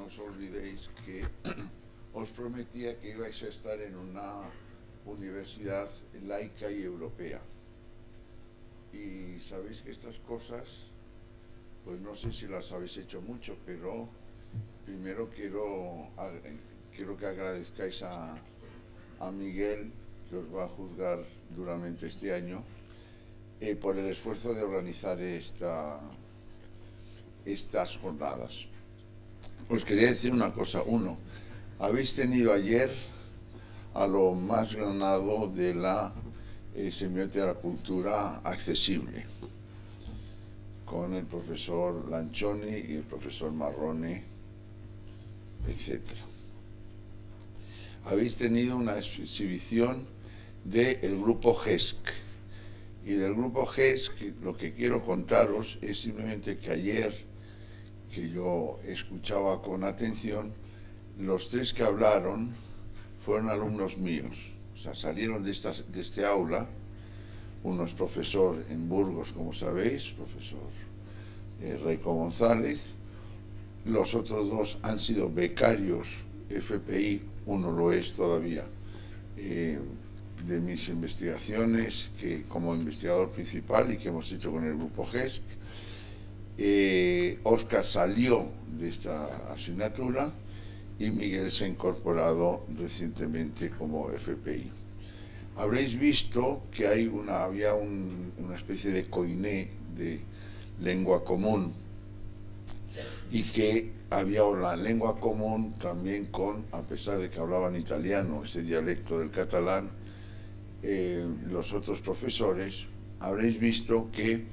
os olvidéis que os prometía que ibais a estar en una universidad laica y europea. Y sabéis que estas cosas, pues no sé si las habéis hecho mucho, pero primero quiero que agradezcáis a Miguel, que os va a juzgar duramente este año, por el esfuerzo de organizar estas jornadas. Os quería decir una cosa. Uno, habéis tenido ayer a lo más granado de la semiótica de la cultura accesible, con el profesor Lanchoni y el profesor Marrone, etc. Habéis tenido una exhibición del grupo GESC, y del grupo GESC lo que quiero contaros es simplemente que ayer, que yo escuchaba con atención, los tres que hablaron fueron alumnos míos. O sea, salieron de este aula. Uno es profesor en Burgos, como sabéis, profesor Raico González. Los otros dos han sido becarios FPI, uno lo es todavía, de mis investigaciones como investigador principal y que hemos hecho con el grupo GESC. Óscar salió de esta asignatura y Miguel se ha incorporado recientemente como FPI. Habréis visto que había una especie de coiné de lengua común, y que había una lengua común también a pesar de que hablaban italiano, ese dialecto del catalán, los otros profesores. Habréis visto que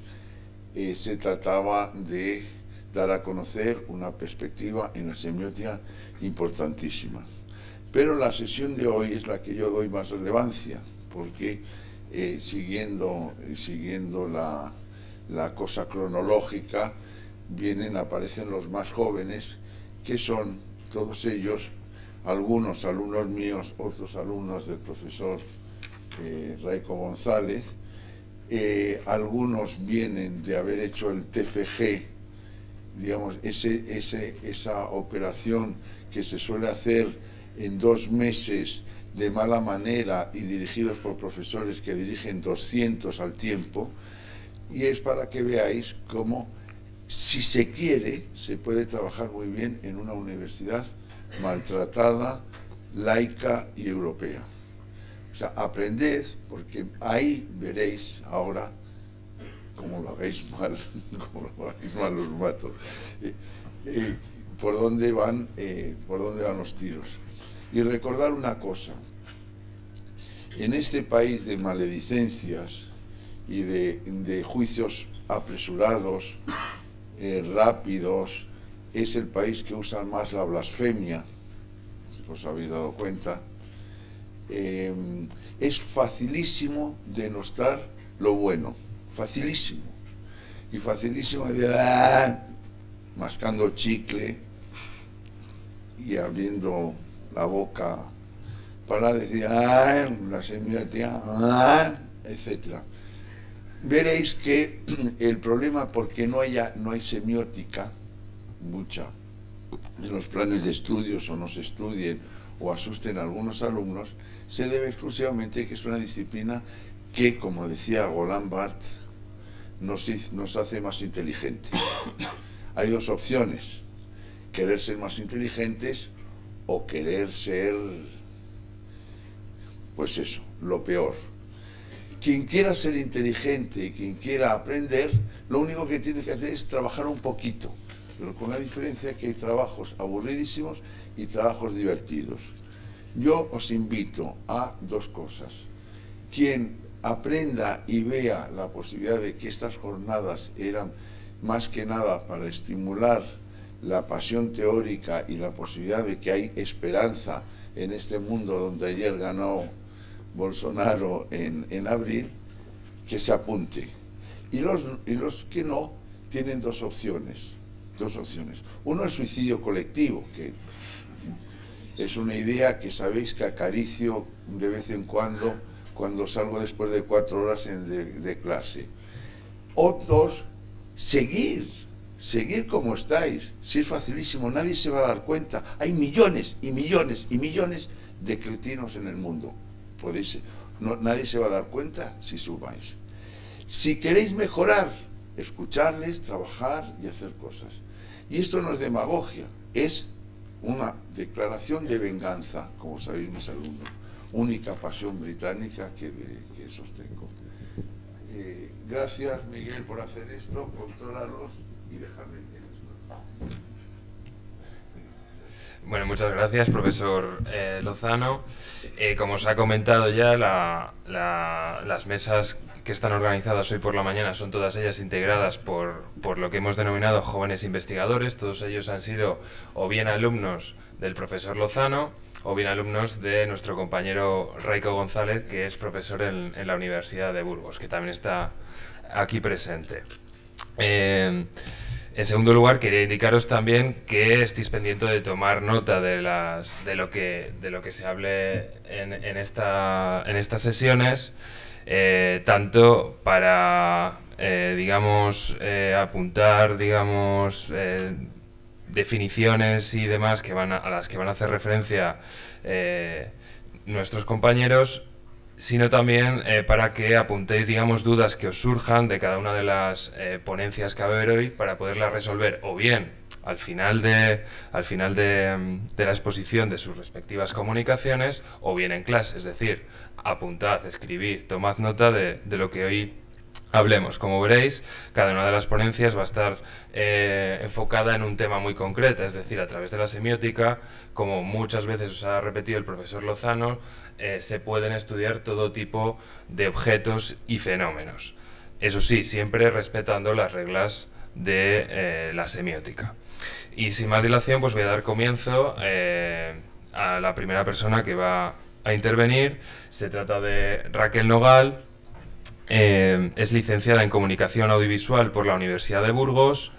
se trataba de dar a conocer una perspectiva en la semiótica importantísima. Pero la sesión de hoy es la que yo doy más relevancia, porque siguiendo la cosa cronológica, aparecen los más jóvenes, que son todos ellos, algunos alumnos míos, otros alumnos del profesor Raico González. Algunos vienen de haber hecho el TFG, digamos, esa operación que se suele hacer en 2 meses de mala manera y dirigidos por profesores que dirigen 200 al tiempo, y es para que veáis cómo, si se quiere, se puede trabajar muy bien en una universidad maltratada, laica y europea. O sea, aprended, porque ahí veréis ahora, como lo hagáis mal, os mato, por dónde van los tiros. Y recordar una cosa: en este país de maledicencias y de juicios apresurados, rápidos, es el país que usa más la blasfemia, si os habéis dado cuenta. Es facilísimo denostar lo bueno, facilísimo, y facilísimo de mascando chicle y abriendo la boca para decir la semiótica, etc. Veréis que el problema, porque no hay semiótica mucha en los planes de estudios, o no se estudien o asusten a algunos alumnos, se debe exclusivamente a que es una disciplina que, como decía Roland Barthes, nos hace más inteligentes. Hay dos opciones: querer ser más inteligentes o querer ser, pues eso, lo peor. Quien quiera ser inteligente y quien quiera aprender, lo único que tiene que hacer es trabajar un poquito, pero con la diferencia que hay trabajos aburridísimos y trabajos divertidos. Yo os invito a 2 cosas. Quien aprenda y vea la posibilidad de que estas jornadas eran más que nada para estimular la pasión teórica y la posibilidad de que hay esperanza en este mundo donde ayer ganó Bolsonaro en abril, que se apunte. Y los que no, tienen dos opciones. Uno, el suicidio colectivo, que es una idea que sabéis que acaricio de vez en cuando salgo después de 4 horas de clase. Otros, seguir seguid como estáis, si es facilísimo, nadie se va a dar cuenta. Hay millones y millones y millones de cretinos en el mundo. Nadie se va a dar cuenta si sumáis. Si queréis mejorar, escucharles, trabajar y hacer cosas. Y esto no es demagogia, es una declaración de venganza, como sabéis mis alumnos, única pasión británica que sostengo. Gracias, Miguel, por hacer esto, controlarlos y dejarme bien. Bueno, muchas gracias, profesor Lozano. Como os ha comentado ya, las mesas que están organizadas hoy por la mañana son todas ellas integradas por lo que hemos denominado jóvenes investigadores. Todos ellos han sido o bien alumnos del profesor Lozano o bien alumnos de nuestro compañero Raico González, que es profesor en la Universidad de Burgos, que también está aquí presente. En segundo lugar, quería indicaros también que estéis pendientes de tomar nota de lo que se hable en estas sesiones, tanto para, apuntar, definiciones y demás a las que van a hacer referencia nuestros compañeros, sino también para que apuntéis, dudas que os surjan de cada una de las ponencias que va a haber hoy, para poderlas resolver o bien al final de la exposición de sus respectivas comunicaciones, o bien en clase. Es decir, apuntad, escribid, tomad nota de lo que hoy hablemos. Como veréis, cada una de las ponencias va a estar enfocada en un tema muy concreto, es decir, a través de la semiótica, como muchas veces os ha repetido el profesor Lozano, se pueden estudiar todo tipo de objetos y fenómenos. Eso sí, siempre respetando las reglas de la semiótica. Y sin más dilación, pues voy a dar comienzo a la primera persona que va a intervenir. Se trata de Raquel Nogal. Es licenciada en Comunicación Audiovisual por la Universidad de Burgos,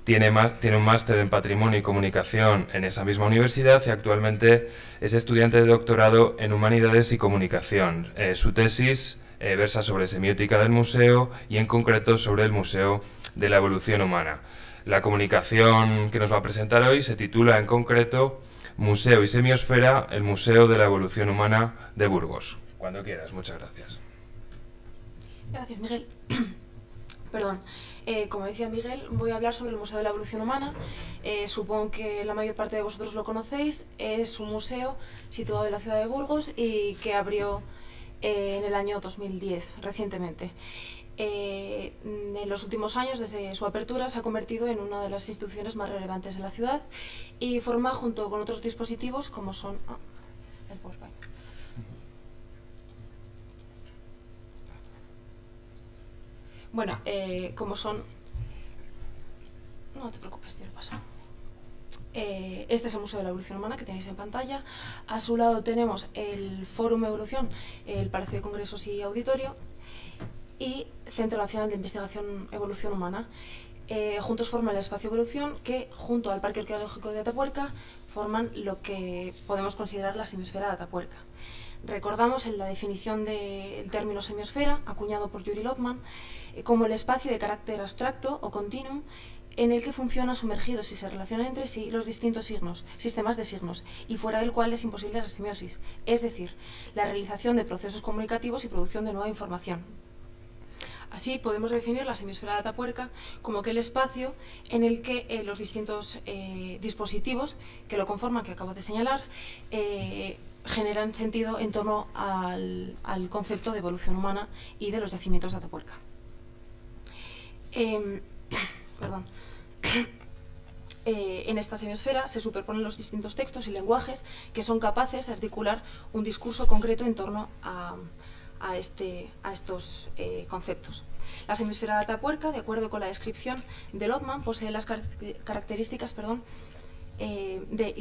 tiene un máster en Patrimonio y Comunicación en esa misma universidad y actualmente es estudiante de doctorado en Humanidades y Comunicación. Su tesis versa sobre semiótica del museo y en concreto sobre el Museo de la Evolución Humana. La comunicación que nos va a presentar hoy se titula en concreto Museo y Semiosfera, el Museo de la Evolución Humana de Burgos. Cuando quieras, muchas gracias. Gracias, Miguel. Perdón. Como decía Miguel, voy a hablar sobre el Museo de la Evolución Humana. Supongo que la mayor parte de vosotros lo conocéis. Es un museo situado en la ciudad de Burgos y que abrió en el año 2010, recientemente. En los últimos años, desde su apertura, se ha convertido en una de las instituciones más relevantes de la ciudad y forma, junto con otros dispositivos, como son... el PowerPoint. Bueno, como son... No te preocupes, tío, pasa. Este es el Museo de la Evolución Humana que tenéis en pantalla. A su lado tenemos el Fórum Evolución, el Palacio de Congresos y Auditorio, y Centro Nacional de Investigación Evolución Humana. Juntos forman el Espacio Evolución, que junto al Parque Arqueológico de Atapuerca forman lo que podemos considerar la semiosfera de Atapuerca. Recordamos en la definición del término semiosfera, acuñado por Yuri Lotman, como el espacio de carácter abstracto o continuum en el que funcionan sumergidos y se relacionan entre sí los distintos sistemas de signos, y fuera del cual es imposible la semiosis, es decir, la realización de procesos comunicativos y producción de nueva información. Así podemos definir la semiosfera de Atapuerca como aquel espacio en el que los distintos dispositivos que lo conforman, que acabo de señalar, generan sentido en torno al concepto de evolución humana y de los yacimientos de Atapuerca. Perdón. En esta semiosfera se superponen los distintos textos y lenguajes que son capaces de articular un discurso concreto en torno a estos conceptos. La semiosfera de Atapuerca, de acuerdo con la descripción de Lotman, posee las características de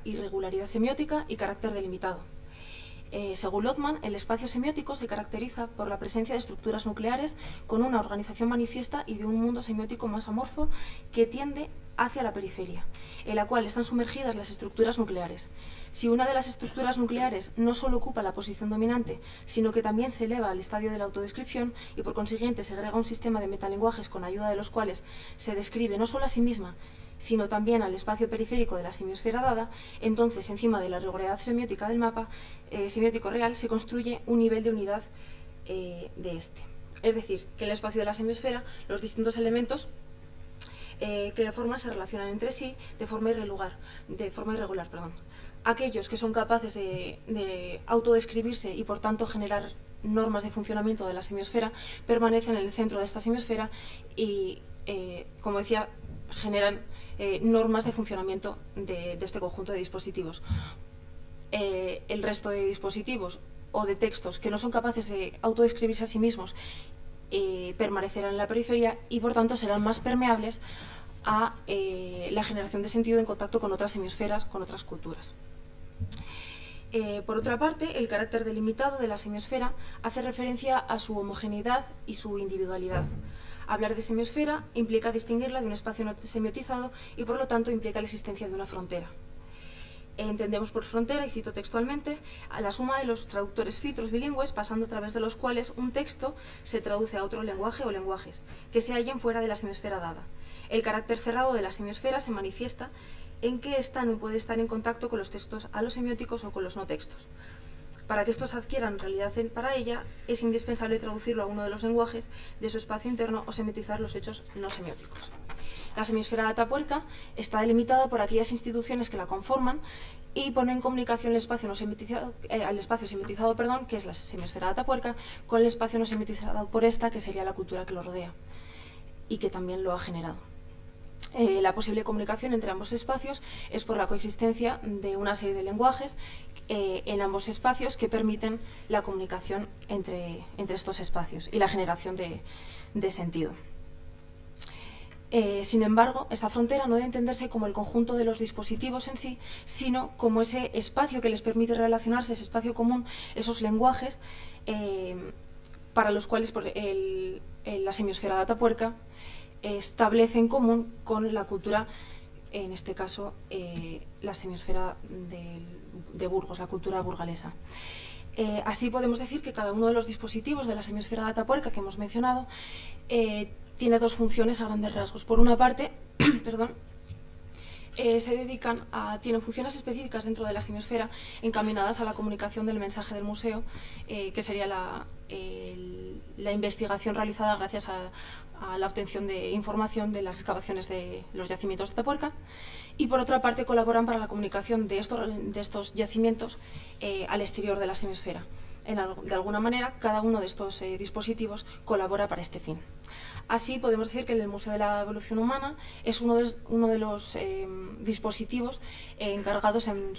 irregularidad semiótica y carácter delimitado. Según Lotman, el espacio semiótico se caracteriza por la presencia de estructuras nucleares con una organización manifiesta y de un mundo semiótico más amorfo que tiende hacia la periferia, en la cual están sumergidas las estructuras nucleares. Si una de las estructuras nucleares no solo ocupa la posición dominante, sino que también se eleva al estadio de la autodescripción y por consiguiente se agrega un sistema de metalenguajes con ayuda de los cuales se describe no solo a sí misma, sino también al espacio periférico de la semiosfera dada, entonces encima de la regularidad semiótica del mapa semiótico real se construye un nivel de unidad de este. Es decir, que en el espacio de la semiosfera los distintos elementos que la forman se relacionan entre sí de forma irregular. Aquellos que son capaces de autodescribirse y por tanto generar normas de funcionamiento de la semiosfera permanecen en el centro de esta semiosfera y, como decía, generan normas de funcionamiento de este conjunto de dispositivos. El resto de dispositivos o de textos que no son capaces de autodescribirse a sí mismos permanecerán en la periferia y por tanto serán más permeables a la generación de sentido en contacto con otras semiosferas, con otras culturas. Por otra parte, el carácter delimitado de la semiosfera hace referencia a su homogeneidad y su individualidad. Hablar de semiosfera implica distinguirla de un espacio no semiotizado y por lo tanto implica la existencia de una frontera. Entendemos por frontera, y cito textualmente, a la suma de los traductores filtros bilingües pasando a través de los cuales un texto se traduce a otro lenguaje o lenguajes que se hallen fuera de la semiosfera dada. El carácter cerrado de la semiosfera se manifiesta en que ésta no puede estar en contacto con los textos alosemióticos o con los no textos. Para que estos adquieran realidad para ella, es indispensable traducirlo a uno de los lenguajes de su espacio interno o semiotizar los hechos no semióticos. La semiosfera de Atapuerca está delimitada por aquellas instituciones que la conforman y pone en comunicación el espacio no semiotizado, que es la semiosfera de Atapuerca, con el espacio no semiotizado por esta, que sería la cultura que lo rodea y que también lo ha generado. La posible comunicación entre ambos espacios es por la coexistencia de una serie de lenguajes en ambos espacios que permiten la comunicación entre estos espacios y la generación de sentido. Sin embargo, esta frontera no debe entenderse como el conjunto de los dispositivos en sí, sino como ese espacio que les permite relacionarse, ese espacio común, esos lenguajes para los cuales la semiosfera de Atapuerca establece en común con la cultura, en este caso la semiosfera de Burgos, la cultura burgalesa. Así podemos decir que cada uno de los dispositivos de la semiosfera de Atapuerca que hemos mencionado tiene dos funciones a grandes rasgos. Por una parte, tienen funciones específicas dentro de la semiosfera encaminadas a la comunicación del mensaje del museo, que sería la investigación realizada gracias a la obtención de información de las excavaciones de los yacimientos de Atapuerca, y por otra parte colaboran para la comunicación de estos yacimientos al exterior de la semiosfera. De alguna manera, cada uno de estos dispositivos colabora para este fin. Así podemos decir que el Museo de la Evolución Humana es uno de los dispositivos encargados en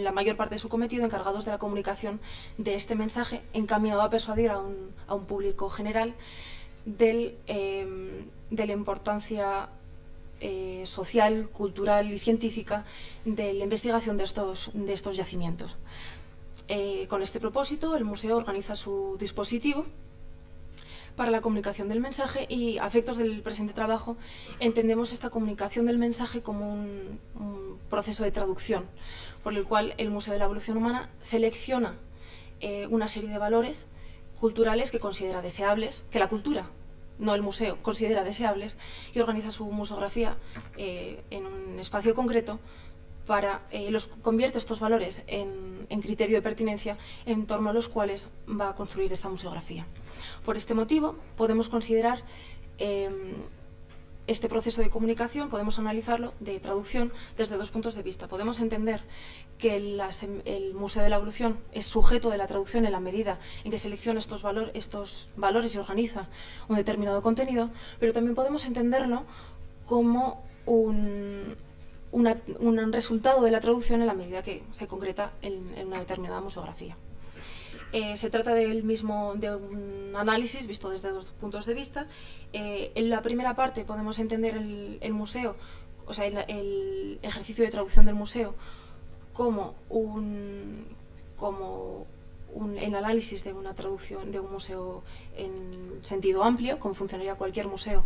la mayor parte de su cometido, encargados de la comunicación de este mensaje, encaminado a persuadir a un público general de la importancia social, cultural y científica de la investigación de estos yacimientos. Con este propósito, el museo organiza su dispositivo para la comunicación del mensaje y, a efectos del presente trabajo, entendemos esta comunicación del mensaje como un proceso de traducción, por el cual el Museo de la Evolución Humana selecciona una serie de valores culturales que considera deseables, que la cultura, no el museo, considera deseables, y organiza su museografía en un espacio concreto convierte estos valores en criterio de pertinencia en torno a los cuales va a construir esta museografía. Por este motivo, podemos considerar este proceso de comunicación, podemos analizarlo de traducción desde dos puntos de vista. Podemos entender que el Museo de la Evolución es sujeto de la traducción en la medida en que selecciona estos valores y organiza un determinado contenido, pero también podemos entenderlo como un resultado de la traducción en la medida que se concreta en una determinada museografía. Se trata de un análisis visto desde dos puntos de vista. En la primera parte podemos entender el museo, o sea, el ejercicio de traducción del museo como el análisis de una traducción de un museo en sentido amplio, como funcionaría cualquier museo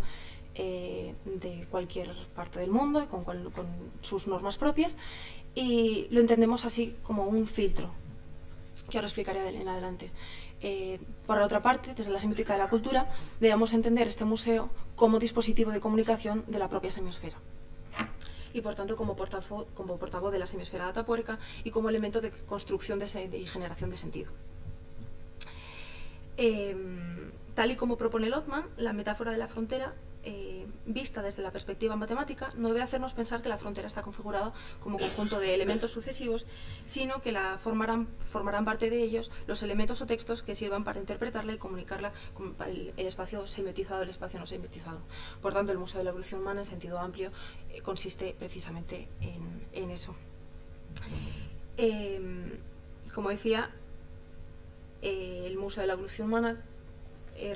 de cualquier parte del mundo y con sus normas propias, y lo entendemos así como un filtro, que ahora explicaré en adelante. Por otra parte, desde la semiótica de la cultura, debemos entender este museo como dispositivo de comunicación de la propia semiosfera, y por tanto como portavoz de la semiosfera de Atapuerca y como elemento de construcción y generación de sentido. Tal y como propone Lotman, la metáfora de la frontera, vista desde la perspectiva matemática, no debe hacernos pensar que la frontera está configurada como conjunto de elementos sucesivos, sino que formarán parte de ellos los elementos o textos que sirvan para interpretarla y comunicarla con el espacio semiotizado, el espacio no semiotizado. Por tanto, el Museo de la Evolución Humana, en sentido amplio, consiste precisamente en eso. Como decía, el Museo de la Evolución Humana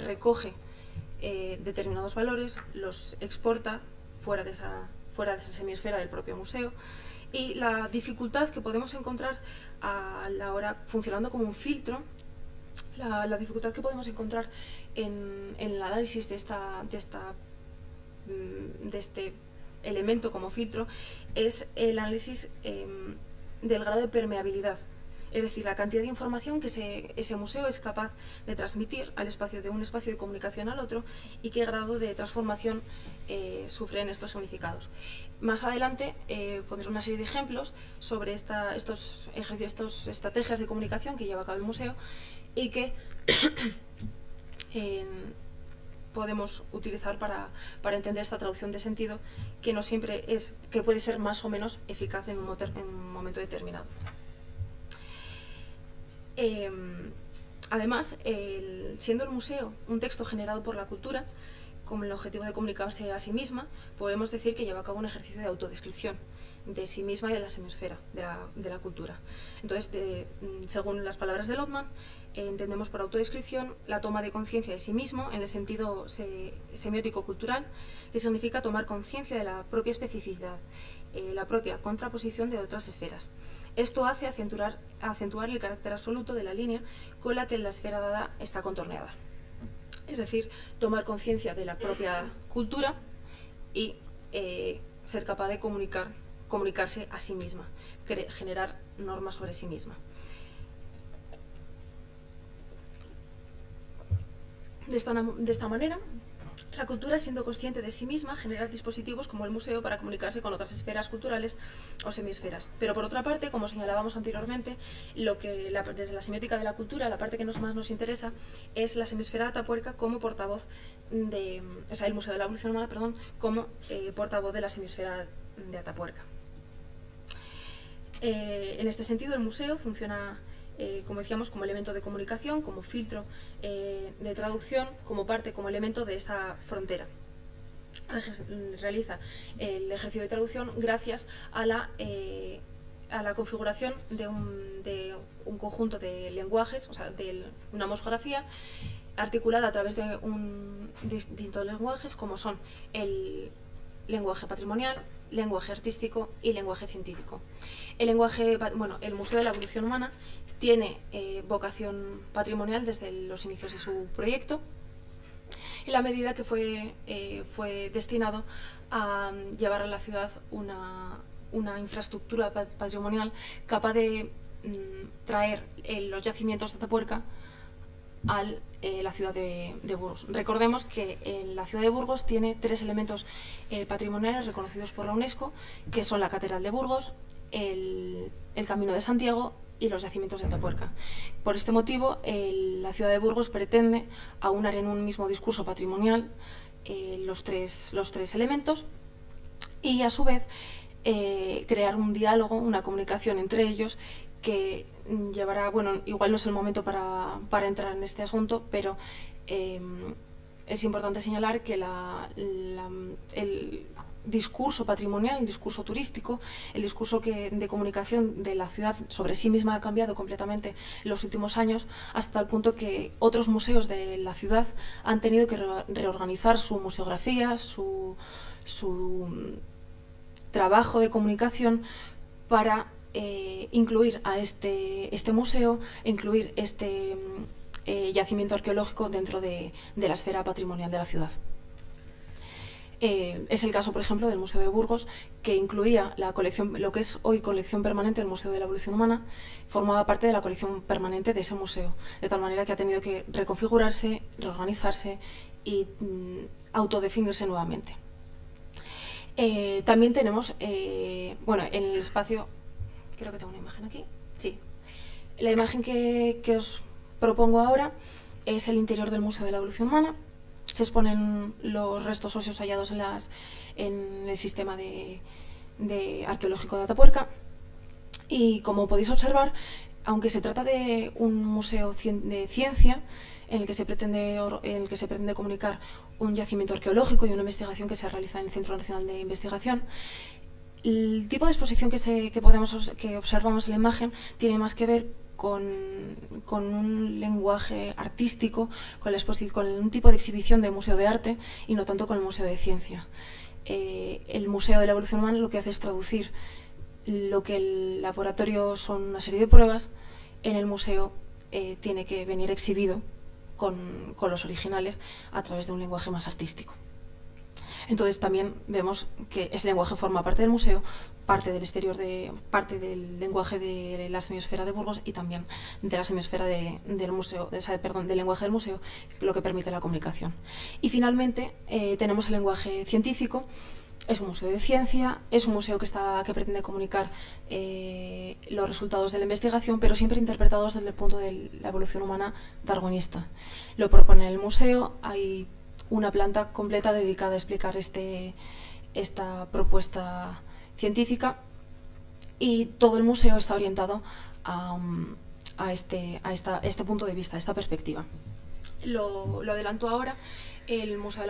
recoge determinados valores, los exporta fuera de esa semiesfera del propio museo, y la dificultad que podemos encontrar a la hora, funcionando como un filtro, la dificultad que podemos encontrar en el análisis de este elemento como filtro es el análisis del grado de permeabilidad. Es decir, la cantidad de información que ese museo es capaz de transmitir al espacio, de un espacio de comunicación al otro, y qué grado de transformación sufren estos significados. Más adelante pondré una serie de ejemplos sobre estas estrategias de comunicación que lleva a cabo el museo y que podemos utilizar para entender esta traducción de sentido, que no siempre que puede ser más o menos eficaz en un momento determinado. Además, siendo el museo un texto generado por la cultura, con el objetivo de comunicarse a sí misma, podemos decir que lleva a cabo un ejercicio de autodescripción de sí misma y de la semiosfera, de la cultura. Entonces, según las palabras de Lotman, entendemos por autodescripción la toma de conciencia de sí mismo en el sentido semiótico-cultural, que significa tomar conciencia de la propia especificidad, la propia contraposición de otras esferas. Esto hace acentuar el carácter absoluto de la línea con la que la esfera dada está contorneada. Es decir, tomar conciencia de la propia cultura y ser capaz de comunicarse a sí misma, generar normas sobre sí misma. De esta manera, la cultura, siendo consciente de sí misma, genera dispositivos como el museo para comunicarse con otras esferas culturales o semiesferas. Pero por otra parte, como señalábamos anteriormente, desde la semiótica de la cultura, la parte que más nos interesa es la semiosfera de Atapuerca como portavoz el Museo de la Evolución Humana, perdón, como portavoz de la semiosfera de Atapuerca. En este sentido, el museo funciona, como decíamos, como elemento de comunicación, como filtro de traducción, como elemento de esa frontera. Realiza el ejercicio de traducción gracias a la configuración de un conjunto de lenguajes, o sea, de una mosgrafía articulada a través de distintos lenguajes, como son el lenguaje patrimonial, lenguaje artístico y lenguaje científico. El Museo de la Evolución Humana tiene vocación patrimonial desde los inicios de su proyecto, en la medida que fue destinado a llevar a la ciudad una infraestructura patrimonial capaz de traer los yacimientos de Atapuerca a la ciudad de Burgos. Recordemos que la ciudad de Burgos tiene 3 elementos patrimoniales reconocidos por la UNESCO, que son la Catedral de Burgos, el Camino de Santiago y los yacimientos de Atapuerca. Por este motivo, la ciudad de Burgos pretende aunar en un mismo discurso patrimonial los tres elementos y, a su vez, crear un diálogo, una comunicación entre ellos que llevará, bueno, igual no es el momento para entrar en este asunto, pero es importante señalar que el discurso patrimonial, el discurso turístico, el discurso de comunicación de la ciudad sobre sí misma ha cambiado completamente en los últimos años, hasta el punto que otros museos de la ciudad han tenido que reorganizar su museografía, su trabajo de comunicación para incluir a este museo, incluir este yacimiento arqueológico dentro de la esfera patrimonial de la ciudad. Es el caso, por ejemplo, del Museo de Burgos, que incluía la colección, lo que es hoy colección permanente del Museo de la Evolución Humana, formaba parte de la colección permanente de ese museo, de tal manera que ha tenido que reconfigurarse, reorganizarse y autodefinirse nuevamente. También tenemos, bueno, en el espacio, creo que tengo una imagen aquí, sí. La imagen que os propongo ahora es el interior del Museo de la Evolución Humana. Se exponen los restos óseos hallados en el sistema arqueológico de Atapuerca. Y como podéis observar, aunque se trata de un museo de ciencia, en el que se pretende comunicar un yacimiento arqueológico y una investigación que se realiza en el Centro Nacional de Investigación, el tipo de exposición que observamos en la imagen tiene más que ver con un lenguaje artístico, con un tipo de exhibición de museo de arte y no tanto con el museo de ciencia. El Museo de la Evolución Humana lo que hace es traducir lo que el laboratorio son una serie de pruebas, en el museo tiene que venir exhibido con los originales a través de un lenguaje más artístico. Entonces también vemos que ese lenguaje forma parte del museo, parte del lenguaje de la semiosfera de Burgos y también de la semiosfera del lenguaje del museo, lo que permite la comunicación. Y finalmente tenemos el lenguaje científico. Es un museo de ciencia, es un museo que pretende comunicar los resultados de la investigación, pero siempre interpretados desde el punto de la evolución humana darwinista. Lo propone el museo, hay una planta completa dedicada a explicar esta propuesta científica y todo el museo está orientado a este punto de vista, a esta perspectiva. Lo adelanto ahora. El Museo de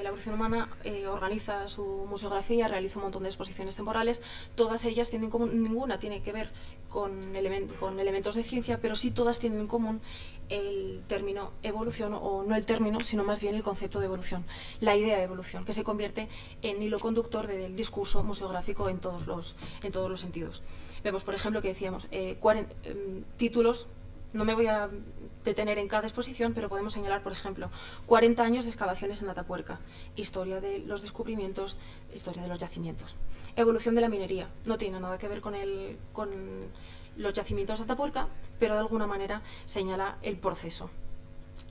la Evolución Humana organiza su museografía, realiza un montón de exposiciones temporales. Todas ellas tienen en común, ninguna tiene que ver con elementos de ciencia, pero sí todas tienen en común el término evolución, o no el término, sino más bien el concepto de evolución, la idea de evolución, que se convierte en hilo conductor del discurso museográfico en todos los sentidos. Vemos, por ejemplo, que decíamos títulos. No me voy a detener en cada exposición, pero podemos señalar, por ejemplo, 40 años de excavaciones en Atapuerca, historia de los descubrimientos, historia de los yacimientos. Evolución de la minería, no tiene nada que ver con los yacimientos de Atapuerca, pero de alguna manera señala el proceso.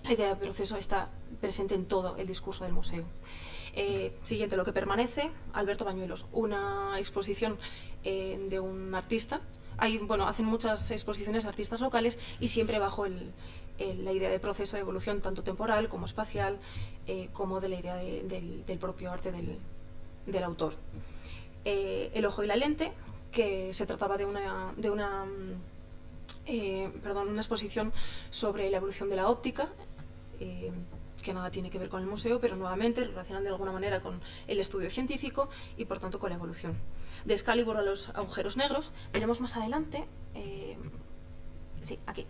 La idea de proceso está presente en todo el discurso del museo. Siguiente, lo que permanece, Alberto Bañuelos, una exposición de un artista. Hacen muchas exposiciones de artistas locales y siempre bajo la idea de proceso de evolución, tanto temporal como espacial, como de la idea del propio arte del autor. El ojo y la lente, que se trataba de una exposición sobre la evolución de la óptica, que nada tiene que ver con el museo, pero nuevamente relacionan de alguna manera con el estudio científico y por tanto con la evolución. De Excalibur a los agujeros negros, veremos más adelante, sí, aquí,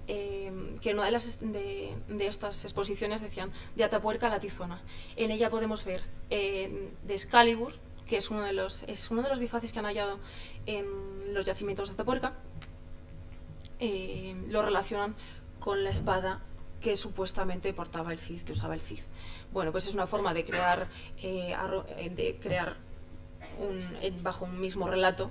que en una de estas exposiciones decían de Atapuerca a la Tizona. En ella podemos ver de Excalibur, que es uno de los bifaces que han hallado en los yacimientos de Atapuerca, lo relacionan con la espada que supuestamente portaba el Cid, que usaba el Cid. Bueno, pues es una forma de crear bajo un mismo relato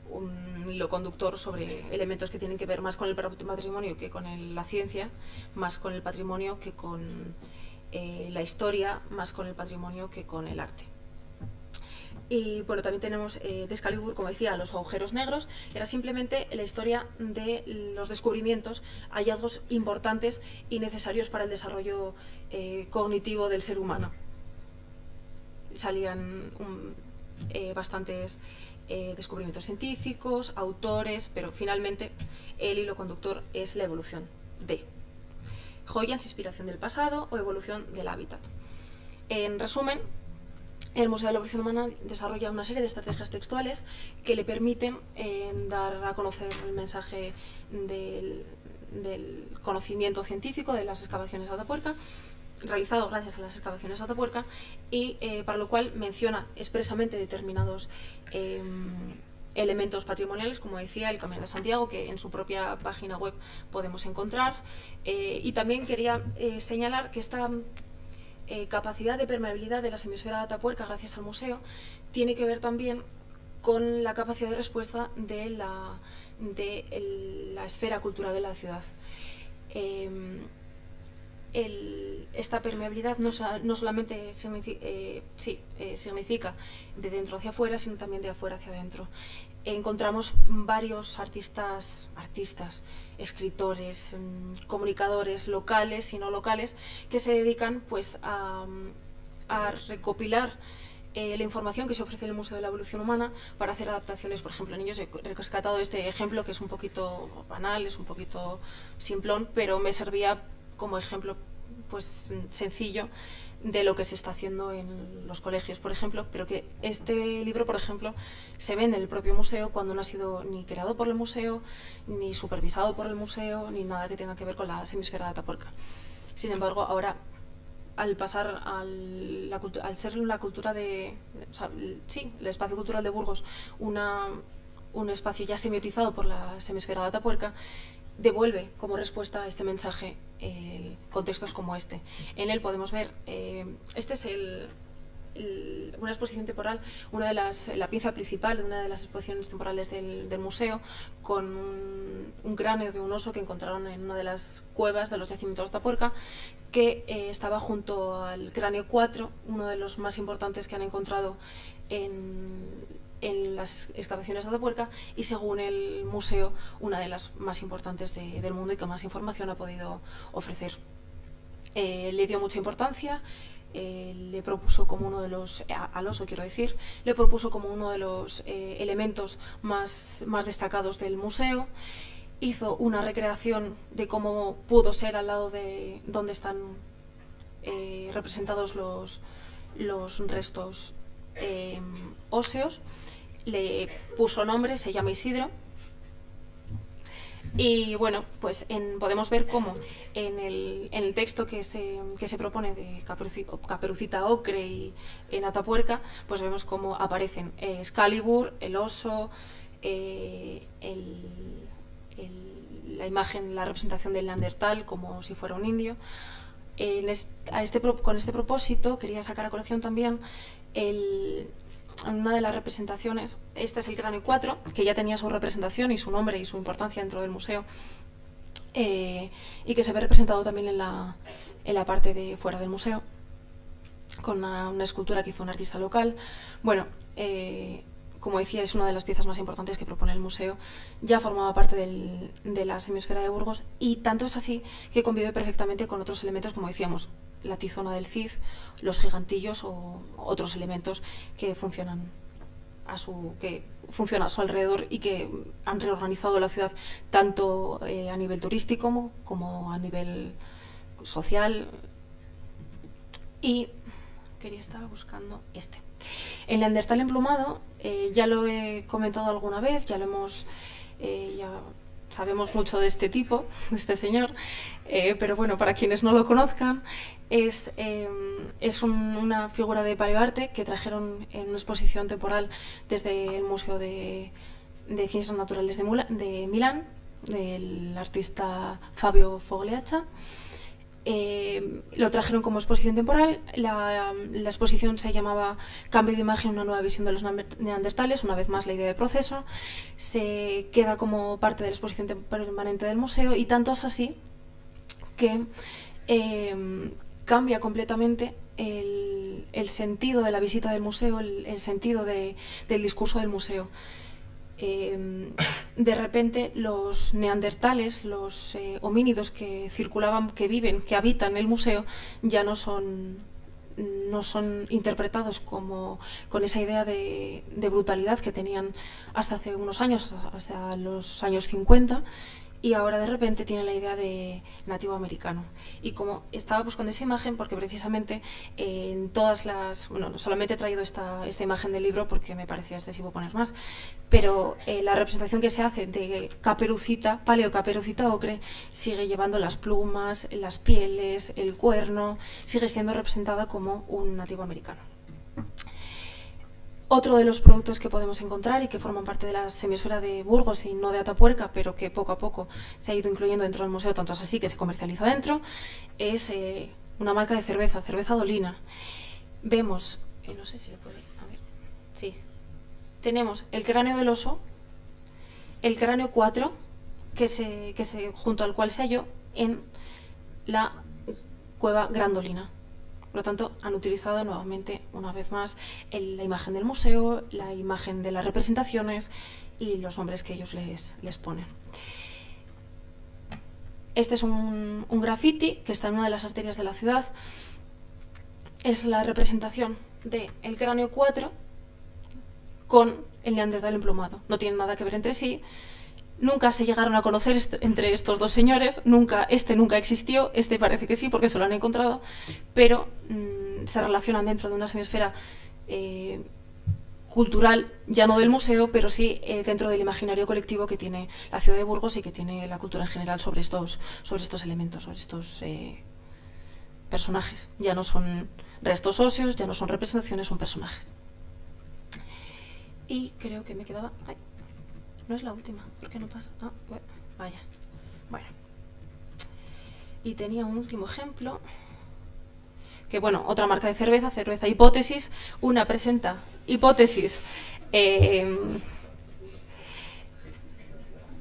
un hilo conductor sobre elementos que tienen que ver más con el patrimonio que con la ciencia, más con el patrimonio que con la historia, más con el patrimonio que con el arte. Y bueno, también tenemos de Excalibur, como decía, los agujeros negros. Era simplemente la historia de los descubrimientos, hallazgos importantes y necesarios para el desarrollo cognitivo del ser humano. Salían bastantes descubrimientos científicos, autores, pero finalmente el hilo conductor es la evolución de joyas, inspiración del pasado o evolución del hábitat. En resumen, el Museo de la Evolución Humana desarrolla una serie de estrategias textuales que le permiten dar a conocer el mensaje del conocimiento científico de las excavaciones de Atapuerca, realizado gracias a las excavaciones de Atapuerca, y para lo cual menciona expresamente determinados elementos patrimoniales, como decía, el Camino de Santiago, que en su propia página web podemos encontrar. Y también quería señalar que esta capacidad de permeabilidad de la semisfera de Atapuerca gracias al museo tiene que ver también con la capacidad de respuesta de la esfera cultural de la ciudad. Esta permeabilidad no solamente significa de dentro hacia afuera, sino también de afuera hacia adentro. Encontramos varios artistas, escritores, comunicadores locales y no locales que se dedican pues a recopilar la información que se ofrece en el Museo de la Evolución Humana para hacer adaptaciones. Por ejemplo, niños, he rescatado este ejemplo que es un poquito banal, es un poquito simplón, pero me servía como ejemplo pues sencillo de lo que se está haciendo en los colegios, por ejemplo, pero que este libro, por ejemplo, se vende en el propio museo cuando no ha sido ni creado por el museo, ni supervisado por el museo, ni nada que tenga que ver con la semisfera de Atapuerca. Sin embargo, ahora, al pasar al ser la cultura de... O sea, sí, el espacio cultural de Burgos, un espacio ya semiotizado por la semisfera de Atapuerca, devuelve como respuesta a este mensaje contextos como este. En él podemos ver, este es una exposición temporal, la pieza principal de una de las exposiciones temporales del museo, con un cráneo de un oso que encontraron en una de las cuevas de los yacimientos de Atapuerca, que estaba junto al cráneo 4, uno de los más importantes que han encontrado en las excavaciones de Atapuerca, y según el museo, una de las más importantes del mundo y que más información ha podido ofrecer. Le dio mucha importancia, le propuso como uno de los, al oso quiero decir, le propuso como uno de los elementos más destacados del museo. Hizo una recreación de cómo pudo ser al lado de donde están representados los restos óseos. Le puso nombre, se llama Isidro. Y bueno, pues podemos ver cómo en el texto que se propone de Caperucita Ocre y en Atapuerca, pues vemos cómo aparecen Excalibur, el oso, la imagen, la representación del Neandertal como si fuera un indio. Con este propósito quería sacar a colación también una de las representaciones. Este es el cráneo 4, que ya tenía su representación y su nombre y su importancia dentro del museo, y que se ve representado también en la parte de fuera del museo, con una escultura que hizo un artista local. Bueno, como decía, es una de las piezas más importantes que propone el museo. Ya formaba parte de la semisfera de Burgos, y tanto es así que convive perfectamente con otros elementos, como decíamos, la tizona del Cid, los gigantillos o otros elementos que funcionan a su alrededor y que han reorganizado la ciudad tanto a nivel turístico como a nivel social. Y estaba buscando este. El Neandertal emplumado, ya lo he comentado alguna vez, ya sabemos mucho de este tipo, de este señor, pero bueno, para quienes no lo conozcan, es una figura de paleoarte que trajeron en una exposición temporal desde el Museo de Ciencias Naturales de Milán, del artista Fabio Fogliaccia. Lo trajeron como exposición temporal. La exposición se llamaba Cambio de imagen, una nueva visión de los neandertales. Una vez más, la idea de proceso se queda como parte de la exposición permanente del museo, y tanto es así que cambia completamente el sentido de la visita del museo, el sentido del discurso del museo. De repente los neandertales, los homínidos que circulaban, que viven, que habitan el museo, ya no son interpretados con esa idea de brutalidad que tenían hasta hace unos años, hasta los años 50, y ahora de repente tienen la idea de nativo americano. Y como estaba buscando esa imagen, porque precisamente en todas las... Bueno, solamente he traído esta imagen del libro porque me parecía excesivo poner más, pero la representación que se hace de Caperucita, Paleocaperucita Ocre, sigue llevando las plumas, las pieles, el cuerno, sigue siendo representada como un nativo americano. Otro de los productos que podemos encontrar y que forman parte de la semisfera de Burgos y no de Atapuerca, pero que poco a poco se ha ido incluyendo dentro del museo, tanto es así que se comercializa dentro, es una marca de cerveza, Cerveza Dolina. Vemos, no sé si le puede, a ver, sí, tenemos el cráneo del oso, el cráneo 4, junto al cual se halló en la cueva Grandolina. Por lo tanto, han utilizado nuevamente, una vez más, la imagen del museo, la imagen de las representaciones y los nombres que ellos les ponen. Este es un graffiti que está en una de las arterias de la ciudad. Es la representación del cráneo 4 con el neandertal emplumado. No tienen nada que ver entre sí. Nunca se llegaron a conocer entre estos dos señores, nunca existió, este parece que sí porque se lo han encontrado, pero se relacionan dentro de una semiosfera cultural, ya no del museo, pero sí dentro del imaginario colectivo que tiene la ciudad de Burgos y que tiene la cultura en general sobre estos elementos, sobre estos personajes. Ya no son restos óseos, ya no son representaciones, son personajes. Y creo que me quedaba... Ay, no es la última, ¿por qué no pasa? Ah, bueno, vaya. Bueno. Y tenía un último ejemplo, que bueno, otra marca de cerveza, Cerveza Hipótesis. Una presenta Hipótesis,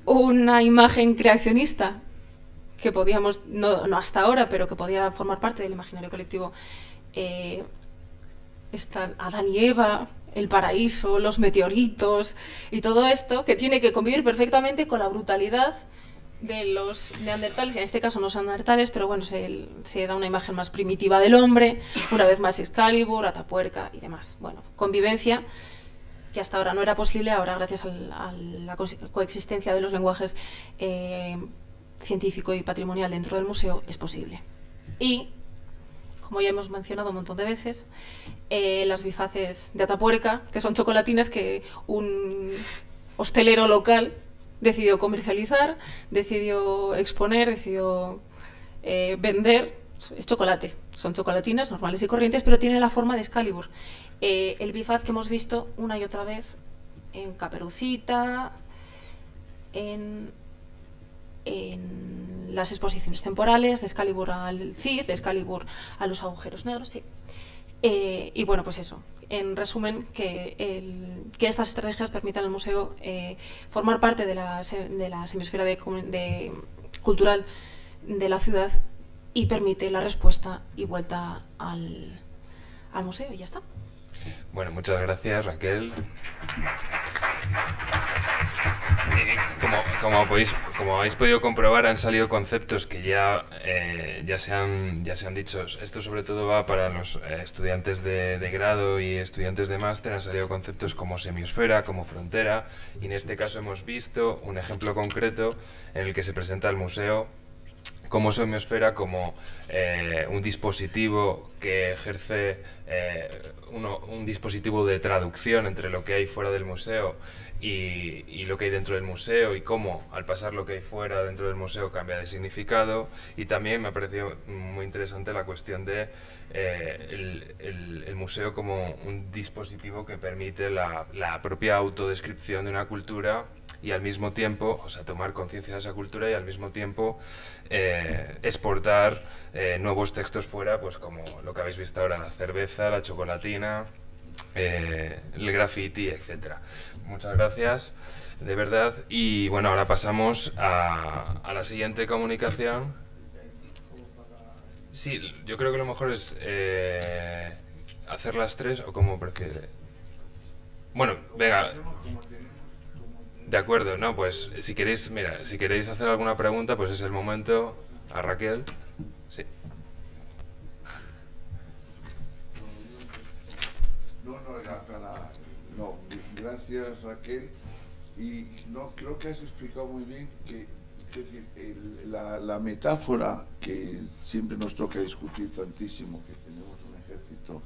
una imagen creacionista que podíamos, no hasta ahora, pero que podía formar parte del imaginario colectivo. Están Adán y Eva, el paraíso, los meteoritos y todo esto, que tiene que convivir perfectamente con la brutalidad de los neandertales. En este caso no son neandertales, pero bueno, se da una imagen más primitiva del hombre, una vez más Excalibur, Atapuerca y demás. Bueno, convivencia que hasta ahora no era posible, ahora gracias a la coexistencia de los lenguajes científico y patrimonial dentro del museo es posible. Y como ya hemos mencionado un montón de veces, las bifaces de Atapuerca, que son chocolatinas que un hostelero local decidió comercializar, decidió exponer, decidió vender. Es chocolate, son chocolatinas normales y corrientes, pero tienen la forma de Excalibur. El bifaz que hemos visto una y otra vez en Caperucita, en las exposiciones temporales, de Excalibur al Cid, de Excalibur a los agujeros negros, sí. Y bueno, pues eso, en resumen, que estas estrategias permitan al museo formar parte de la semiosfera cultural de la ciudad y permite la respuesta y vuelta al museo, y ya está. Bueno, muchas gracias, Raquel. Como habéis podido comprobar, han salido conceptos que ya se han dicho. Esto sobre todo va para los estudiantes de grado y estudiantes de máster. Han salido conceptos como semiosfera, como frontera, y en este caso hemos visto un ejemplo concreto en el que se presenta el museo como semiosfera, como un dispositivo que ejerce un dispositivo de traducción entre lo que hay fuera del museo y lo que hay dentro del museo, y cómo al pasar lo que hay fuera dentro del museo cambia de significado. Y también me ha parecido muy interesante la cuestión de el museo como un dispositivo que permite la propia autodescripción de una cultura, y al mismo tiempo, o sea, tomar conciencia de esa cultura y al mismo tiempo exportar nuevos textos fuera, pues como lo que habéis visto ahora, la cerveza, la chocolatina, el graffiti, etc. Muchas gracias, de verdad. Y bueno, ahora pasamos a la siguiente comunicación. Sí, yo creo que lo mejor es hacer las tres, o como prefiere. Bueno, venga. De acuerdo, no, pues si queréis, mira, si queréis hacer alguna pregunta, pues es el momento. A Raquel. Sí. No, gracias, Raquel. Y no, creo que has explicado muy bien que es decir, la metáfora que siempre nos toca discutir tantísimo, que tenemos un ejército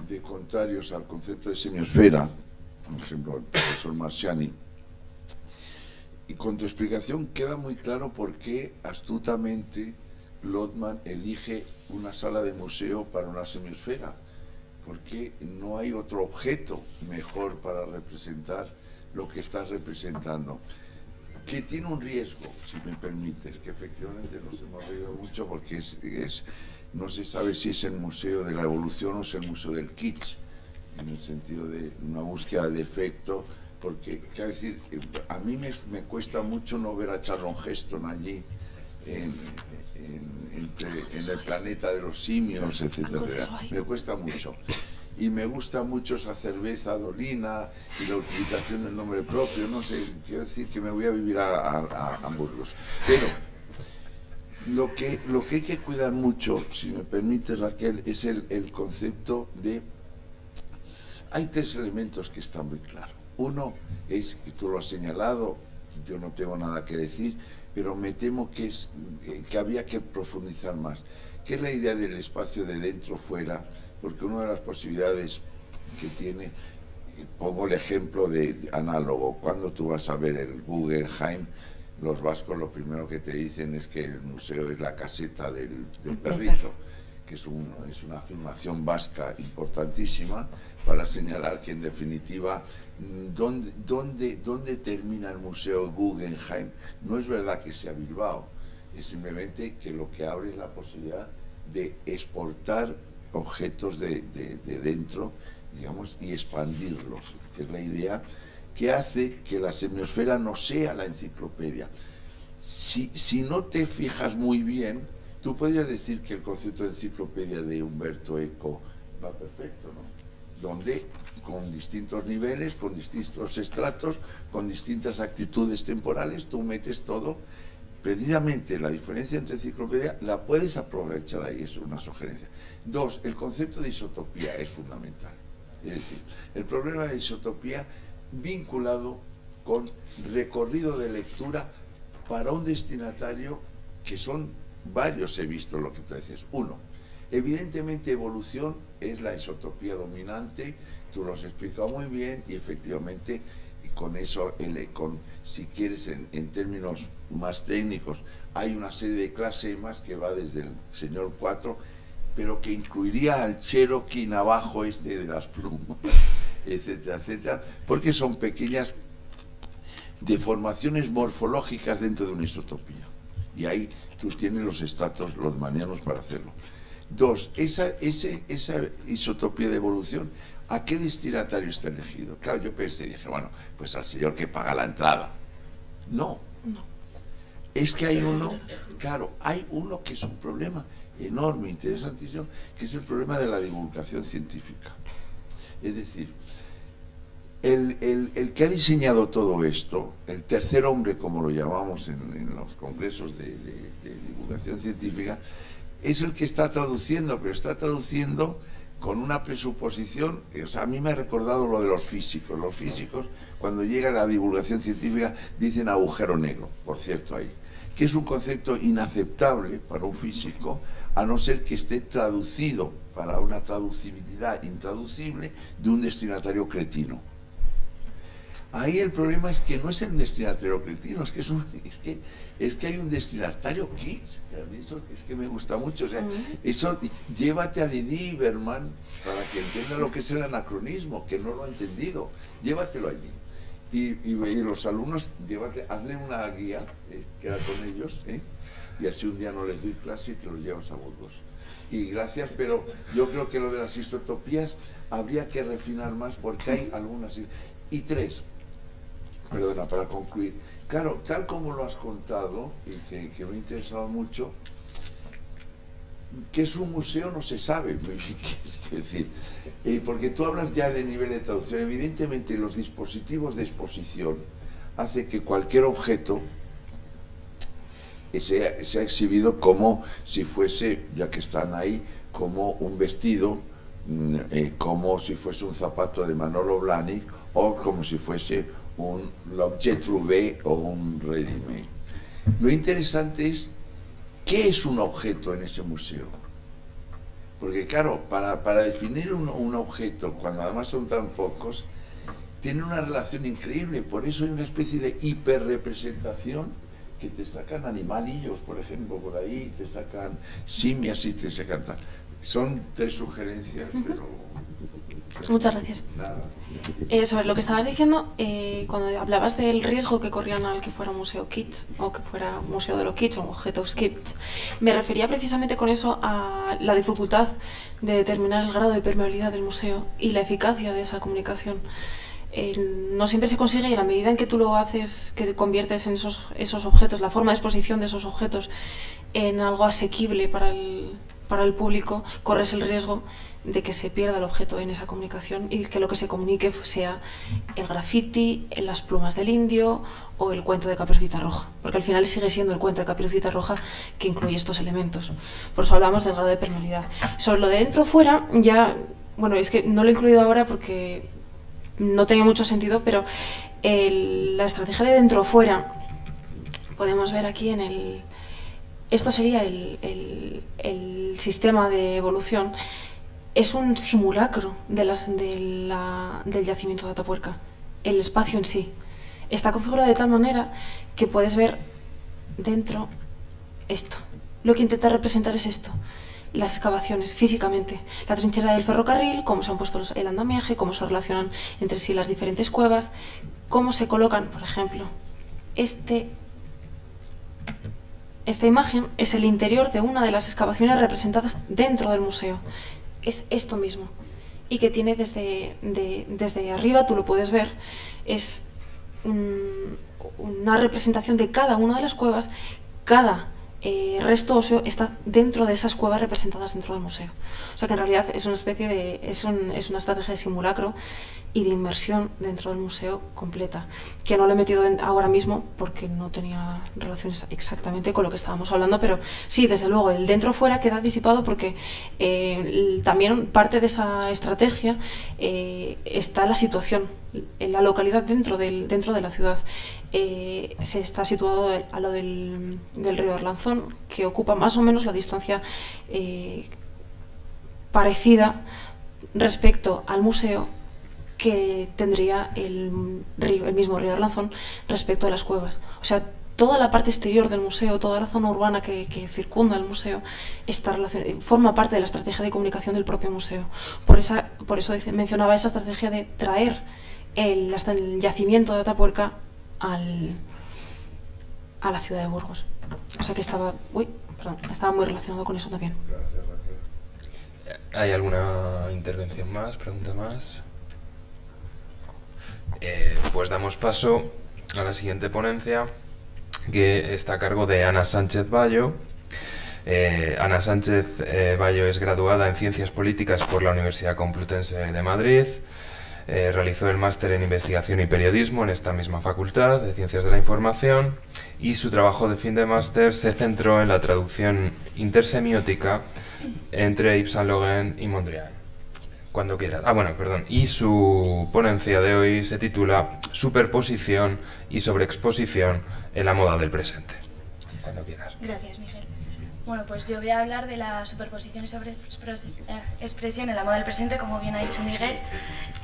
de contrarios al concepto de semiosfera, por ejemplo, el profesor Marciani. Y con tu explicación queda muy claro por qué astutamente Lotman elige una sala de museo para una semiosfera, porque no hay otro objeto mejor para representar lo que estás representando. que tiene un riesgo, si me permites, que efectivamente nos hemos reído mucho porque no se sabe si es el museo de la evolución o es el museo del kitsch, en el sentido de una búsqueda de efecto, porque, quiero decir, a mí me cuesta mucho no ver a Charlton Heston allí, en el planeta de los simios, etcétera, etcétera. Me cuesta mucho. Y me gusta mucho esa cerveza Dolina y la utilización del nombre propio, no sé, quiero decir que me voy a vivir a Burgos. Pero lo que hay que cuidar mucho, si me permite, Raquel, es el concepto de... Hay tres elementos que están muy claros. Uno es, y tú lo has señalado, yo no tengo nada que decir, pero me temo que había que profundizar más, que es la idea del espacio de dentro-fuera, porque una de las posibilidades que tiene, pongo el ejemplo de análogo, cuando tú vas a ver el Guggenheim, los vascos lo primero que te dicen es que el museo es la caseta del perrito, que es una afirmación vasca importantísima para señalar que en definitiva ¿dónde termina el museo Guggenheim? No es verdad que sea Bilbao, es simplemente que lo que abre es la posibilidad de exportar objetos de dentro, digamos, y expandirlos, que es la idea que hace que la semiosfera no sea la enciclopedia. Si no te fijas muy bien, tú podrías decir que el concepto de enciclopedia de Umberto Eco va perfecto, ¿no? Donde con distintos niveles, con distintos estratos, con distintas actitudes temporales, tú metes todo. Precisamente la diferencia entre enciclopedia la puedes aprovechar ahí, es una sugerencia. Dos, el concepto de isotopía es fundamental. Es decir, el problema de isotopía vinculado con recorrido de lectura para un destinatario que son varios, he visto lo que tú dices. Uno, evidentemente evolución es la isotopía dominante, tú lo has explicado muy bien y efectivamente con eso, si quieres en términos más técnicos, hay una serie de clases más que va desde el señor 4, pero que incluiría al Cherokee navajo de las plumas, etcétera, etcétera, porque son pequeñas deformaciones morfológicas dentro de una isotopía. Y ahí tú tienes los estratos lodmanianos para hacerlo. Dos, esa isotopía de evolución, ¿a qué destinatario está elegido? Claro, yo pensé, dije, bueno, pues al señor que paga la entrada. No. Es que hay uno, claro, hay uno que es un problema enorme, interesantísimo, que es el problema de la divulgación científica. Es decir, el que ha diseñado todo esto, el tercer hombre, como lo llamamos en los congresos de divulgación científica, es el que está traduciendo, pero está traduciendo con una presuposición. O sea, a mí me ha recordado lo de los físicos. Los físicos, cuando llega la divulgación científica, dicen agujero negro, por cierto, ahí, que es un concepto inaceptable para un físico, a no ser que esté traducido para una traducibilidad intraducible de un destinatario cretino. Ahí el problema es que no es el destinatario cretino, es que hay un destinatario kitsch, que a mí eso es que me gusta mucho. O sea, eso, llévate a Didi Iberman para que entienda lo que es el anacronismo, que no lo ha entendido, llévatelo allí. Y los alumnos, hazle una guía, queda con ellos, y así un día no les doy clase y te los llevas a Burgos. Y gracias, pero yo creo que lo de las isotopías habría que refinar más porque hay algunas. Y tres, perdona, para concluir, claro, tal como lo has contado y que me ha interesado mucho, que es un museo no se sabe, es decir, porque tú hablas ya de nivel de traducción. Evidentemente los dispositivos de exposición hace que cualquier objeto sea exhibido como si fuese, ya que están ahí, como un vestido, como si fuese un zapato de Manolo Blahnik o como si fuese un l'objet trouvé o un ready-made. Lo interesante es ¿qué es un objeto en ese museo? Porque claro, para definir un objeto, cuando además son tan pocos, tiene una relación increíble. Por eso hay una especie de hiperrepresentación, que te sacan animalillos, por ejemplo, por ahí, te sacan simias y te sacan tal. Son tres sugerencias, pero Muchas gracias. Sobre lo que estabas diciendo, cuando hablabas del riesgo que corrían al que fuera un museo kitsch o que fuera un museo de los kitsch o objetos kitsch, me refería precisamente con eso a la dificultad de determinar el grado de permeabilidad del museo y la eficacia de esa comunicación. No siempre se consigue, y a la medida en que tú lo haces, que conviertes en esos objetos, la forma de exposición de esos objetos en algo asequible para el público, corres el riesgo de que se pierda el objeto en esa comunicación y que lo que se comunique sea el graffiti, las plumas del indio o el cuento de Caperucita Roja, porque al final sigue siendo el cuento de Caperucita Roja que incluye estos elementos. Por eso hablamos del grado de permeabilidad. Sobre lo de dentro o fuera, ya, bueno, es que no lo he incluido ahora porque no tenía mucho sentido, pero la estrategia de dentro o fuera, podemos ver aquí en el... Esto sería el sistema de evolución. Es un simulacro del yacimiento de Atapuerca. El espacio en sí está configurado de tal manera que puedes ver dentro esto. Lo que intenta representar es esto: las excavaciones físicamente, la trinchera del ferrocarril, cómo se han puesto el andamiaje, cómo se relacionan entre sí las diferentes cuevas, cómo se colocan, por ejemplo, esta imagen es el interior de una de las excavaciones representadas dentro del museo. Es esto mismo, y que tiene desde arriba, tú lo puedes ver, es una representación de cada una de las cuevas. Cada resto óseo está dentro de esas cuevas representadas dentro del museo. O sea que en realidad es una especie de... es una estrategia de simulacro y de inmersión dentro del museo completa, que no lo he metido ahora mismo porque no tenía relaciones exactamente con lo que estábamos hablando, pero sí, desde luego, el dentro-fuera queda disipado porque también parte de esa estrategia está la situación, en la localidad dentro de la ciudad. Se está situado a lo del río Arlanzón, que ocupa más o menos la distancia parecida respecto al museo que tendría el mismo río Arlanzón respecto a las cuevas. O sea, toda la parte exterior del museo, toda la zona urbana que circunda el museo, forma parte de la estrategia de comunicación del propio museo. Por eso mencionaba esa estrategia de traer hasta el yacimiento de Atapuerca a la ciudad de Burgos. O sea que estaba muy relacionado con eso también. Gracias, Raquel. ¿Hay alguna intervención más, pregunta más? Pues damos paso a la siguiente ponencia, que está a cargo de Ana Sánchez Bayo. Ana Sánchez Bayo es graduada en Ciencias Políticas por la Universidad Complutense de Madrid. Realizó el máster en Investigación y Periodismo en esta misma facultad de Ciencias de la Información, y su trabajo de fin de máster se centró en la traducción intersemiótica entre Yves Saint Laurent y Mondrian. Cuando quieras. Y su ponencia de hoy se titula Superposición y sobreexposición en la moda del presente. Cuando quieras. Gracias, Miguel. Bueno, pues yo voy a hablar de la superposición y sobreexpresión en la moda del presente, como bien ha dicho Miguel,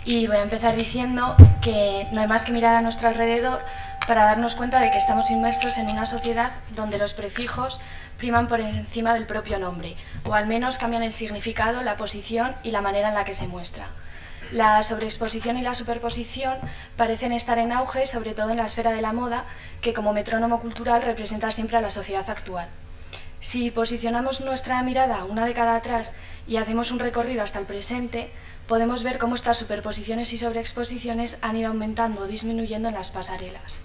y voy a empezar diciendo que no hay más que mirar a nuestro alrededor para darnos cuenta de que estamos inmersos en una sociedad donde los prefijos priman por encima del propio nombre, o al menos cambian el significado, la posición y la manera en la que se muestra. La sobreexposición y la superposición parecen estar en auge, sobre todo en la esfera de la moda, que como metrónomo cultural representa siempre a la sociedad actual. Si posicionamos nuestra mirada una década atrás y hacemos un recorrido hasta el presente, podemos ver cómo estas superposiciones y sobreexposiciones han ido aumentando o disminuyendo en las pasarelas.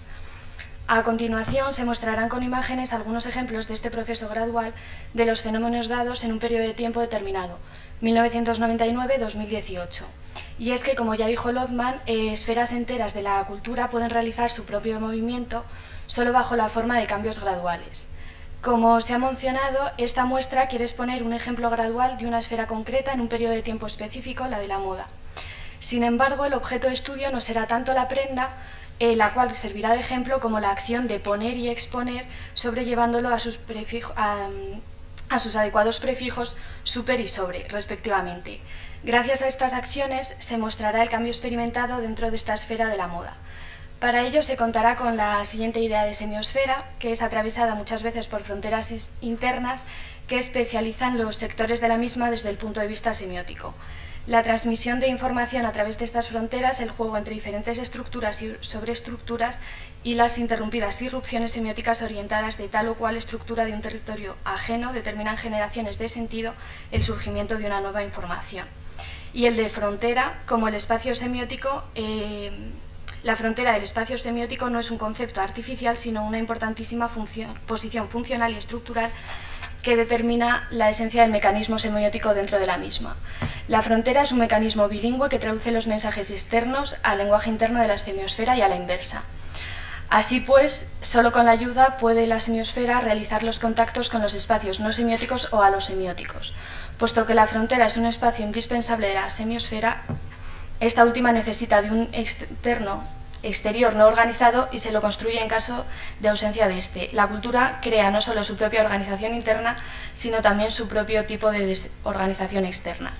A continuación se mostrarán con imágenes algunos ejemplos de este proceso gradual de los fenómenos dados en un periodo de tiempo determinado, 1999-2018. Y es que, como ya dijo Lothman, esferas enteras de la cultura pueden realizar su propio movimiento solo bajo la forma de cambios graduales. Como se ha mencionado, esta muestra quiere exponer un ejemplo gradual de una esfera concreta en un periodo de tiempo específico, la de la moda. Sin embargo, el objeto de estudio no será tanto la prenda, la cual servirá de ejemplo, como la acción de poner y exponer, sobrellevándolo a sus adecuados prefijos super y sobre, respectivamente. Gracias a estas acciones se mostrará el cambio experimentado dentro de esta esfera de la moda. Para ello se contará con la siguiente idea de semiosfera, que es atravesada muchas veces por fronteras internas que especializan los sectores de la misma desde el punto de vista semiótico. La transmisión de información a través de estas fronteras, el juego entre diferentes estructuras y sobreestructuras y las interrumpidas irrupciones semióticas orientadas de tal o cual estructura de un territorio ajeno determinan generaciones de sentido, el surgimiento de una nueva información. Y el de frontera, como el espacio semiótico, la frontera del espacio semiótico no es un concepto artificial, sino una importantísima posición funcional y estructural que determina la esencia del mecanismo semiótico dentro de la misma. La frontera es un mecanismo bilingüe que traduce los mensajes externos al lenguaje interno de la semiosfera y a la inversa. Así pues, solo con la ayuda puede la semiosfera realizar los contactos con los espacios no semióticos o alosemióticos. Puesto que la frontera es un espacio indispensable de la semiosfera, esta última necesita de un exterior no organizado y se lo construye en caso de ausencia de este. La cultura crea no solo su propia organización interna, sino también su propio tipo de desorganización externa.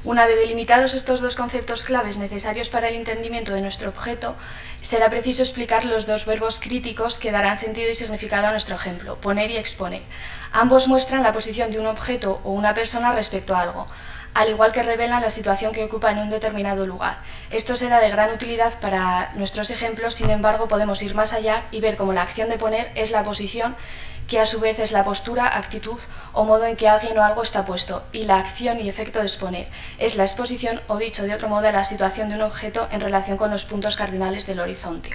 Una vez delimitados estos dos conceptos claves necesarios para el entendimiento de nuestro objeto, será preciso explicar los dos verbos críticos que darán sentido y significado a nuestro ejemplo, poner y exponer. Ambos muestran la posición de un objeto o una persona respecto a algo, al igual que revelan la situación que ocupa en un determinado lugar. Esto será de gran utilidad para nuestros ejemplos, sin embargo podemos ir más allá y ver cómo la acción de poner es la posición, que a su vez es la postura, actitud o modo en que alguien o algo está puesto, y la acción y efecto de exponer es la exposición, o dicho de otro modo, la situación de un objeto en relación con los puntos cardinales del horizonte.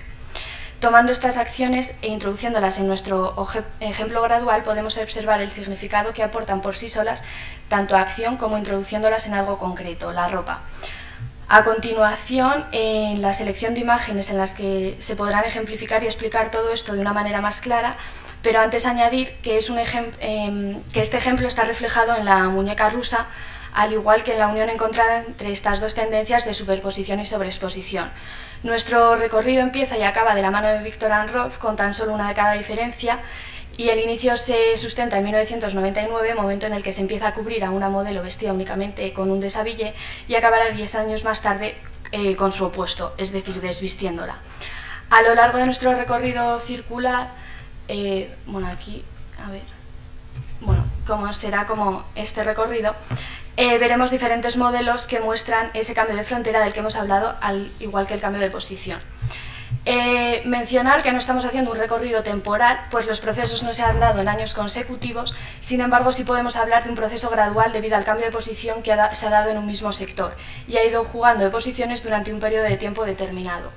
Tomando estas acciones e introduciéndolas en nuestro ejemplo gradual, podemos observar el significado que aportan por sí solas, tanto a acción como introduciéndolas en algo concreto, la ropa. A continuación, en la selección de imágenes en las que se podrán ejemplificar y explicar todo esto de una manera más clara, pero antes añadir que, que este ejemplo está reflejado en la muñeca rusa, al igual que en la unión encontrada entre estas dos tendencias de superposición y sobreexposición. Nuestro recorrido empieza y acaba de la mano de Viktor Rolf, con tan solo una década de diferencia, y el inicio se sustenta en 1999, momento en el que se empieza a cubrir a una modelo vestida únicamente con un desabillé, y acabará 10 años más tarde con su opuesto, es decir, desvistiéndola. A lo largo de nuestro recorrido circular, aquí, a ver, como será como este recorrido, veremos diferentes modelos que muestran ese cambio de frontera del que hemos hablado, al igual que el cambio de posición. Mencionar que no estamos haciendo un recorrido temporal, pues los procesos no se han dado en años consecutivos, sin embargo sí podemos hablar de un proceso gradual debido al cambio de posición que se ha dado en un mismo sector y ha ido jugando de posiciones durante un periodo de tiempo determinado.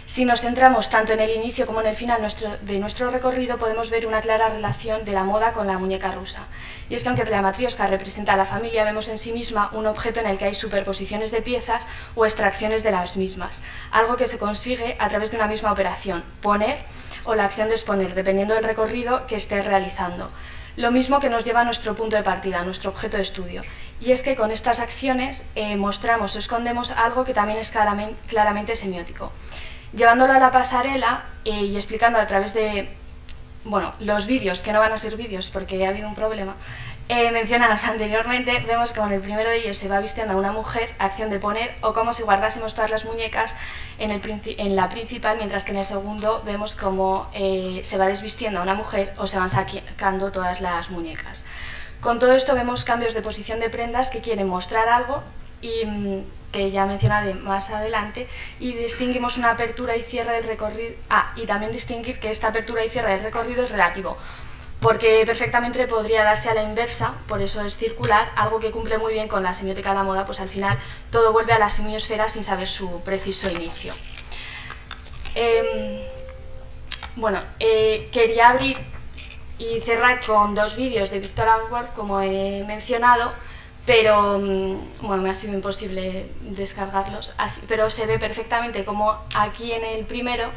Si nos centramos tanto en el inicio como en el final de nuestro recorrido, podemos ver una clara relación de la moda con la muñeca rusa. Y es que aunque la matrioska representa a la familia, vemos en sí misma un objeto en el que hay superposiciones de piezas o extracciones de las mismas, algo que se consigue a través de una misma operación, poner o la acción de exponer, dependiendo del recorrido que esté realizando. Lo mismo que nos lleva a nuestro punto de partida, a nuestro objeto de estudio. Y es que con estas acciones mostramos o escondemos algo que también es claramente semiótico. Llevándolo a la pasarela y explicando a través de los vídeos, que no van a ser vídeos porque ha habido un problema, mencionados anteriormente, vemos que en el primero de ellos se va vistiendo a una mujer, acción de poner, o como si guardásemos todas las muñecas en la principal, mientras que en el segundo vemos cómo se va desvistiendo a una mujer o se van sacando todas las muñecas. Con todo esto vemos cambios de posición de prendas que quieren mostrar algo y que ya mencionaré más adelante, y distinguimos una apertura y cierre del recorrido. Y también distinguir que esta apertura y cierre del recorrido es relativo, porque perfectamente podría darse a la inversa, por eso es circular, algo que cumple muy bien con la semiótica de la moda, pues al final todo vuelve a la semiosfera sin saber su preciso inicio. Quería abrir y cerrar con dos vídeos de Viktor Rolf, como he mencionado, pero me ha sido imposible descargarlos, pero se ve perfectamente como aquí en el primero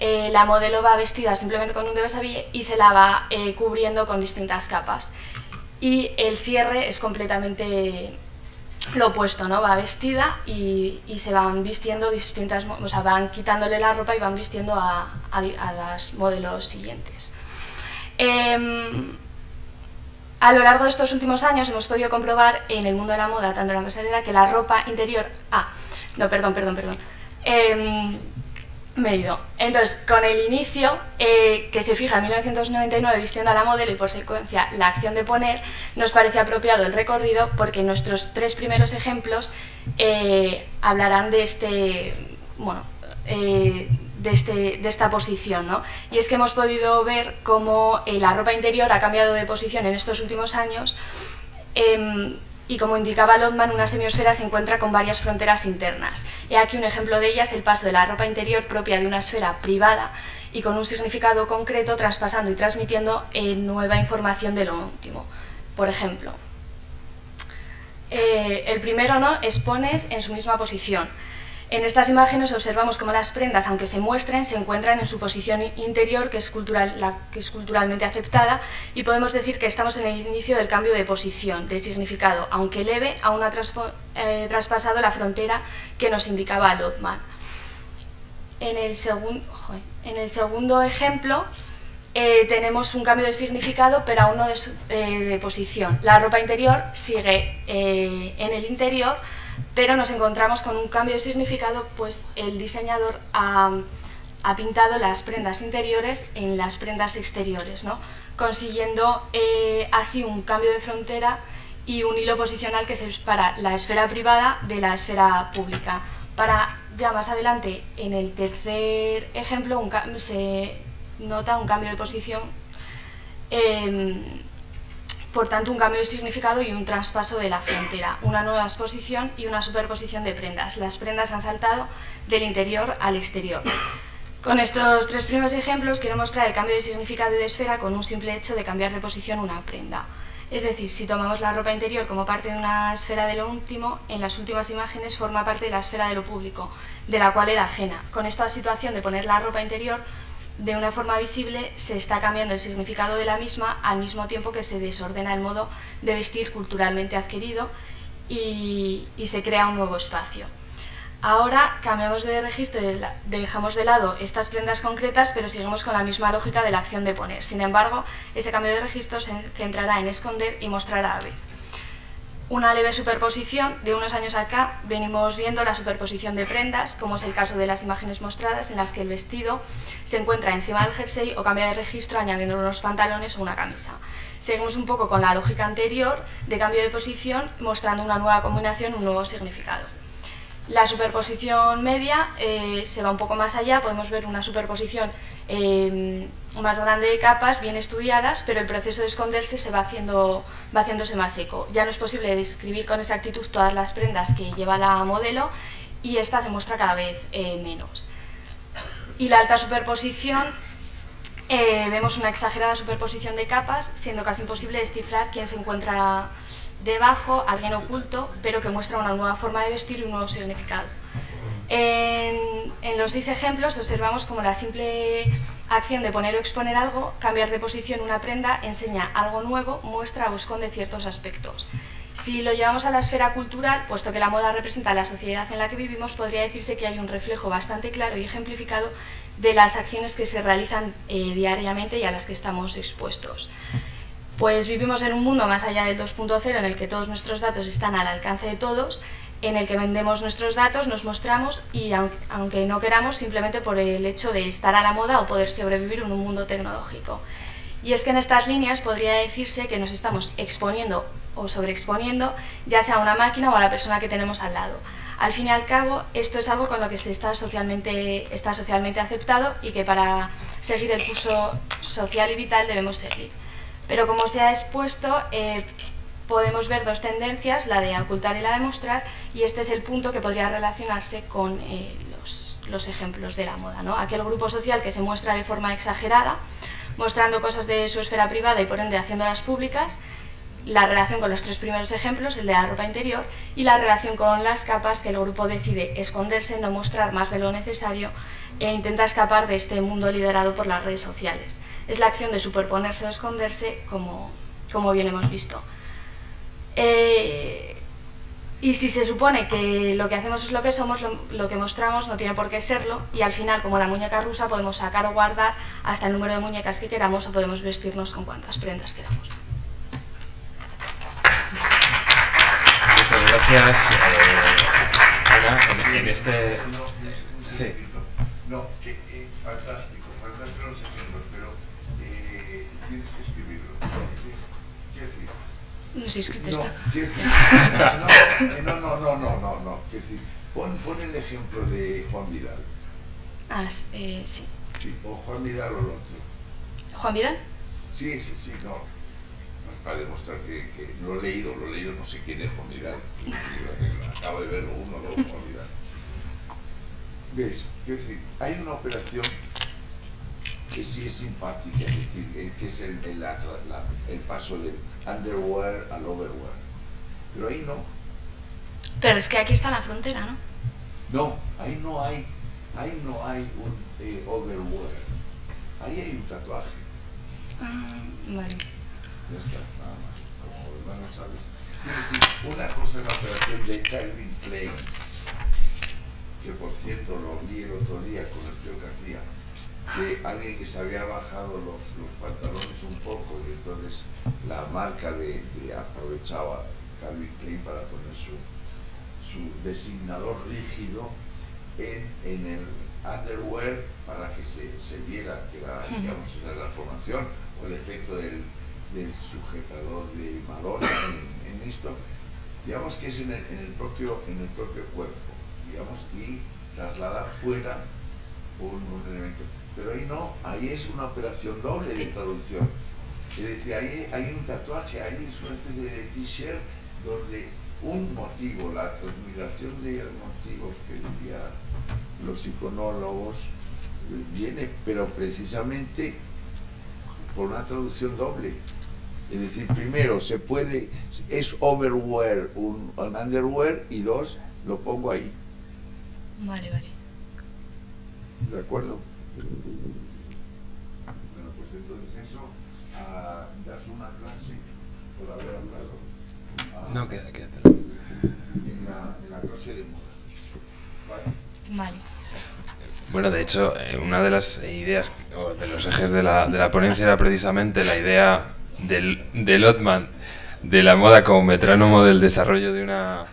la modelo va vestida simplemente con un desabillé y se la va cubriendo con distintas capas, y el cierre es completamente lo opuesto, ¿no? Va vestida y se van vistiendo distintas, van quitándole la ropa y van vistiendo a las modelos siguientes. A lo largo de estos últimos años hemos podido comprobar en el mundo de la moda, tanto en la pasarela, que la ropa interior... Me he ido. Entonces, con el inicio, que se fija en 1999 vistiendo a la modelo y por secuencia la acción de poner, nos parece apropiado el recorrido porque nuestros 3 primeros ejemplos hablarán de esta posición, ¿no? Y es que hemos podido ver cómo la ropa interior ha cambiado de posición en estos últimos años. Y como indicaba Lotman, una semiosfera se encuentra con varias fronteras internas. He aquí un ejemplo de ellas, el paso de la ropa interior propia de una esfera privada y con un significado concreto, traspasando y transmitiendo nueva información de lo íntimo. Por ejemplo, el primero, ¿no?, es pones en su misma posición. En estas imágenes observamos cómo las prendas, aunque se muestren, se encuentran en su posición interior, que es culturalmente aceptada, y podemos decir que estamos en el inicio del cambio de posición, de significado, aunque leve, aún ha traspasado la frontera que nos indicaba Lotman. En el segundo ejemplo tenemos un cambio de significado, pero aún no de posición. La ropa interior sigue en el interior, pero nos encontramos con un cambio de significado, pues el diseñador ha pintado las prendas interiores en las prendas exteriores, ¿no?, consiguiendo así un cambio de frontera y un hilo posicional que separa la esfera privada de la esfera pública. Para ya más adelante, en el tercer ejemplo, se nota un cambio de posición, por tanto un cambio de significado y un traspaso de la frontera, una nueva exposición y una superposición de prendas. Las prendas han saltado del interior al exterior. Con estos 3 primeros ejemplos quiero mostrar el cambio de significado y de esfera con un simple hecho de cambiar de posición una prenda. Es decir, si tomamos la ropa interior como parte de una esfera de lo íntimo, en las últimas imágenes forma parte de la esfera de lo público, de la cual era ajena. Con esta situación de poner la ropa interior de una forma visible, se está cambiando el significado de la misma al mismo tiempo que se desordena el modo de vestir culturalmente adquirido y se crea un nuevo espacio. Ahora cambiamos de registro y dejamos de lado estas prendas concretas, pero seguimos con la misma lógica de la acción de poner. Sin embargo, ese cambio de registro se centrará en esconder y mostrar a la vez. Una leve superposición. De unos años acá venimos viendo la superposición de prendas, como es el caso de las imágenes mostradas, en las que el vestido se encuentra encima del jersey o cambia de registro añadiendo unos pantalones o una camisa. Seguimos un poco con la lógica anterior de cambio de posición, mostrando una nueva combinación, un nuevo significado. La superposición media se va un poco más allá, podemos ver una superposición más grande de capas, bien estudiadas, pero el proceso de esconderse va haciéndose más seco. Ya no es posible describir con exactitud todas las prendas que lleva la modelo y esta se muestra cada vez menos. Y la alta superposición, vemos una exagerada superposición de capas, siendo casi imposible descifrar quién se encuentra debajo, alguien oculto, pero que muestra una nueva forma de vestir y un nuevo significado. En los 6 ejemplos observamos como la simple acción de poner o exponer algo, cambiar de posición una prenda, enseña algo nuevo, muestra o esconde ciertos aspectos. Si lo llevamos a la esfera cultural, puesto que la moda representa la sociedad en la que vivimos, podría decirse que hay un reflejo bastante claro y ejemplificado de las acciones que se realizan diariamente y a las que estamos expuestos. Pues vivimos en un mundo más allá del 2.0 en el que todos nuestros datos están al alcance de todos, en el que vendemos nuestros datos, nos mostramos y aunque no queramos, simplemente por el hecho de estar a la moda o poder sobrevivir en un mundo tecnológico. Y es que en estas líneas podría decirse que nos estamos exponiendo o sobreexponiendo ya sea a una máquina o a la persona que tenemos al lado. Al fin y al cabo, esto es algo con lo que está socialmente aceptado y que para seguir el curso social y vital debemos seguir. Pero como se ha expuesto, podemos ver 2 tendencias, la de ocultar y la de mostrar, y este es el punto que podría relacionarse con los ejemplos de la moda, ¿no? Aquel grupo social que se muestra de forma exagerada, mostrando cosas de su esfera privada y por ende haciéndolas públicas, la relación con los 3 primeros ejemplos, el de la ropa interior, y la relación con las capas, que el grupo decide esconderse, no mostrar más de lo necesario e intenta escapar de este mundo liderado por las redes sociales. Es la acción de superponerse o esconderse, como bien hemos visto. Y si se supone que lo que hacemos es lo que somos, lo que mostramos no tiene por qué serlo, y al final, como la muñeca rusa, podemos sacar o guardar hasta el número de muñecas que queramos o podemos vestirnos con cuantas prendas queramos. Muchas gracias, Ana. En este... Sí. No, fantástico, fantástico los ejemplos, pero tienes que escribirlo. ¿Qué decir? No sé, escrito está. ¿Qué decir? No. ¿Qué decir? Pon el ejemplo de Juan Vidal. Sí. Sí, o Juan Vidal o el otro. ¿Juan Vidal? Sí, no. Para demostrar que lo he leído, no sé quién es Juan Vidal. Acabo de verlo uno o dos, Juan Vidal. ¿Ves? Quiero decir, hay una operación que sí es simpática, es decir, que es el paso del underwear al overwear. Pero ahí no. Pero es que aquí está la frontera, ¿no? No, ahí no hay un overwear. Ahí hay un tatuaje. Vale. Ya está, nada más. Como demás no sabes. Quiero decir, una cosa es la operación de Calvin Klein, que por cierto lo vi el otro día con el tío que hacía, que alguien que se había bajado los pantalones un poco y entonces la marca aprovechaba Calvin Klein para poner su designador rígido en el underwear para que se viera que era, digamos, la formación o el efecto del sujetador de Madonna en esto, digamos que es en el propio cuerpo, digamos, y trasladar fuera un elemento. Pero ahí no, ahí es una operación doble de traducción. Es decir, ahí hay un tatuaje, ahí es una especie de t-shirt donde un motivo, la transmigración de motivos que dirían los iconólogos, viene, pero precisamente por una traducción doble. Es decir, primero es overwear un underwear y dos, lo pongo ahí. Vale. ¿De acuerdo? Bueno, pues entonces eso, das una clase por haber hablado. No, quédatelo. En la clase de moda. Vale. Bueno, de hecho, una de las ideas, o de los ejes de la ponencia era precisamente la idea del Othman, de la moda como metrónomo del desarrollo de una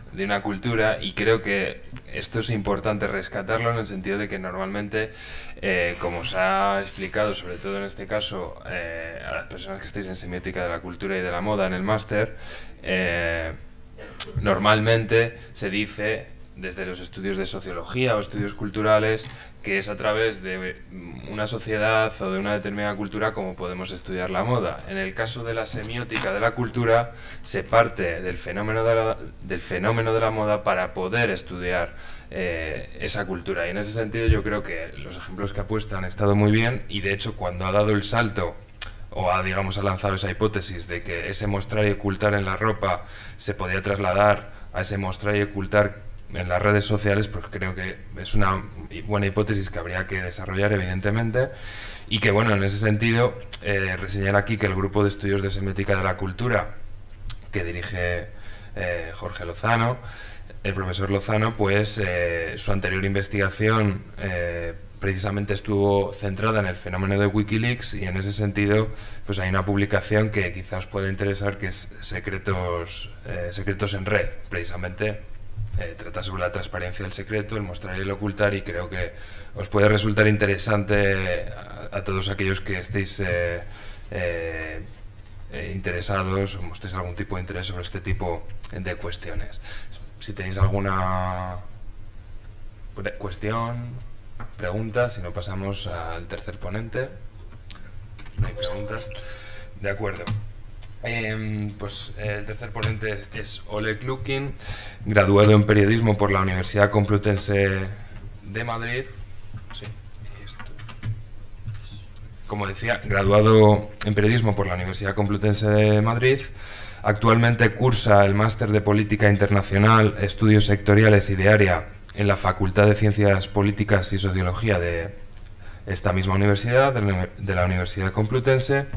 cultura, y creo que esto es importante rescatarlo en el sentido de que normalmente, como os ha explicado, sobre todo en este caso, a las personas que estáis en semiótica de la cultura y de la moda en el máster, normalmente se dice desde los estudios de sociología o estudios culturales que es a través de una sociedad o de una determinada cultura como podemos estudiar la moda. En el caso de la semiótica de la cultura se parte del fenómeno de la moda para poder estudiar esa cultura, y en ese sentido yo creo que los ejemplos que ha puesto han estado muy bien, y de hecho cuando ha dado el salto o ha lanzado esa hipótesis de que ese mostrar y ocultar en la ropa se podía trasladar a ese mostrar y ocultar en las redes sociales, pues creo que es una buena hipótesis que habría que desarrollar, evidentemente, y que, bueno, en ese sentido, reseñar aquí que el grupo de estudios de semiótica de la cultura que dirige Jorge Lozano, el profesor Lozano, pues su anterior investigación precisamente estuvo centrada en el fenómeno de Wikileaks, y en ese sentido pues hay una publicación que quizá os pueda interesar, que es Secretos en Red. Precisamente trata sobre la transparencia del secreto, el mostrar y el ocultar, y creo que os puede resultar interesante a todos aquellos que estéis interesados o mostréis algún tipo de interés sobre este tipo de cuestiones. Si tenéis alguna cuestión, pregunta, si no pasamos al tercer ponente. No hay preguntas. De acuerdo. Pues el tercer ponente es Oleg Lukin, graduado en periodismo por la Universidad Complutense de Madrid. Sí, esto. Como decía, graduado en periodismo por la Universidad Complutense de Madrid. Actualmente cursa el máster de Política Internacional, Estudios Sectoriales y de Área en la Facultad de Ciencias Políticas y Sociología de esta misma universidad, de la Universidad Complutense,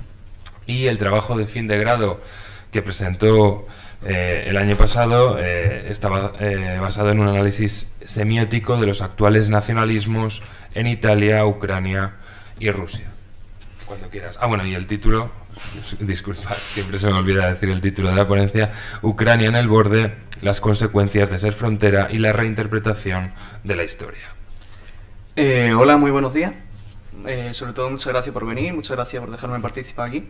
y el trabajo de fin de grado que presentó el año pasado estaba basado en un análisis semiótico de los actuales nacionalismos en Italia, Ucrania y Rusia. Cuando quieras. Ah, bueno, y el título, disculpa, siempre se me olvida decir el título de la ponencia: Ucrania en el borde, las consecuencias de ser frontera y la reinterpretación de la historia. Hola, muy buenos días. Sobre todo, muchas gracias por venir, muchas gracias por dejarme participar aquí.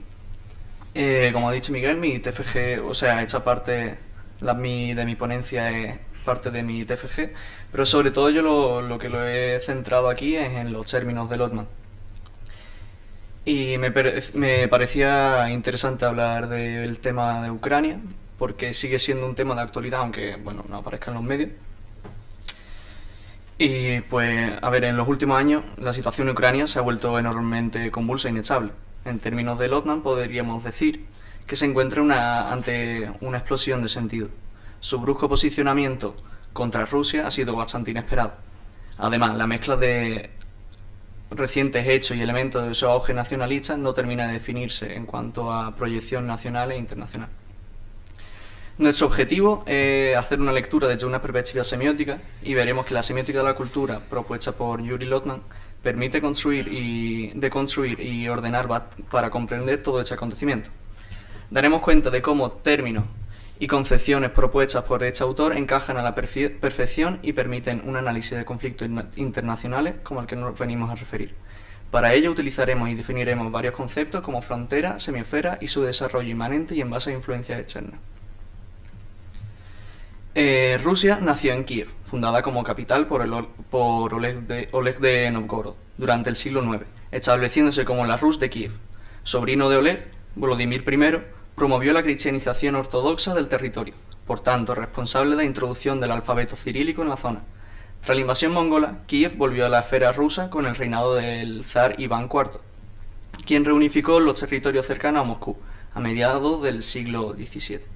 Como ha dicho Miguel, mi TFG, o sea, esta parte de mi ponencia es parte de mi TFG, pero sobre todo yo lo que lo he centrado aquí es en los términos de Lotman. Y me parecía interesante hablar del tema de Ucrania, porque sigue siendo un tema de actualidad, aunque bueno, no aparezca en los medios. Y pues, a ver, en los últimos años la situación en Ucrania se ha vuelto enormemente convulsa e inestable. En términos de Lotman podríamos decir que se encuentra ante una explosión de sentido. Su brusco posicionamiento contra Rusia ha sido bastante inesperado. Además, la mezcla de recientes hechos y elementos de su auge nacionalista no termina de definirse en cuanto a proyección nacional e internacional. Nuestro objetivo es hacer una lectura desde una perspectiva semiótica y veremos que la semiótica de la cultura propuesta por Yuri Lotman permite deconstruir y ordenar para comprender todo este acontecimiento. Daremos cuenta de cómo términos y concepciones propuestas por este autor encajan a la perfección y permiten un análisis de conflictos internacionales como el que nos venimos a referir. Para ello utilizaremos y definiremos varios conceptos como frontera, semiosfera y su desarrollo inmanente y en base a influencias externas. Rusia nació en Kiev, fundada como capital por Oleg de Novgorod durante el siglo IX, estableciéndose como la Rus de Kiev. Sobrino de Oleg, Volodymyr I promovió la cristianización ortodoxa del territorio, por tanto responsable de la introducción del alfabeto cirílico en la zona. Tras la invasión mongola, Kiev volvió a la esfera rusa con el reinado del zar Iván IV, quien reunificó los territorios cercanos a Moscú a mediados del siglo XVII.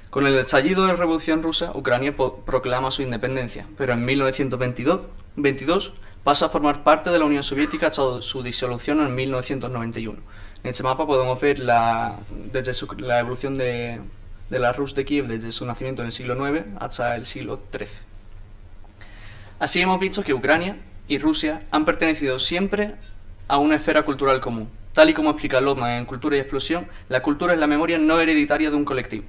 Con el estallido de la Revolución Rusa, Ucrania proclama su independencia, pero en 1922 pasa a formar parte de la Unión Soviética hasta su disolución en 1991. En este mapa podemos ver la evolución de la Rus de Kiev desde su nacimiento en el siglo IX hasta el siglo XIII. Así hemos visto que Ucrania y Rusia han pertenecido siempre a una esfera cultural común. Tal y como explica Lotman en Cultura y Explosión, la cultura es la memoria no hereditaria de un colectivo.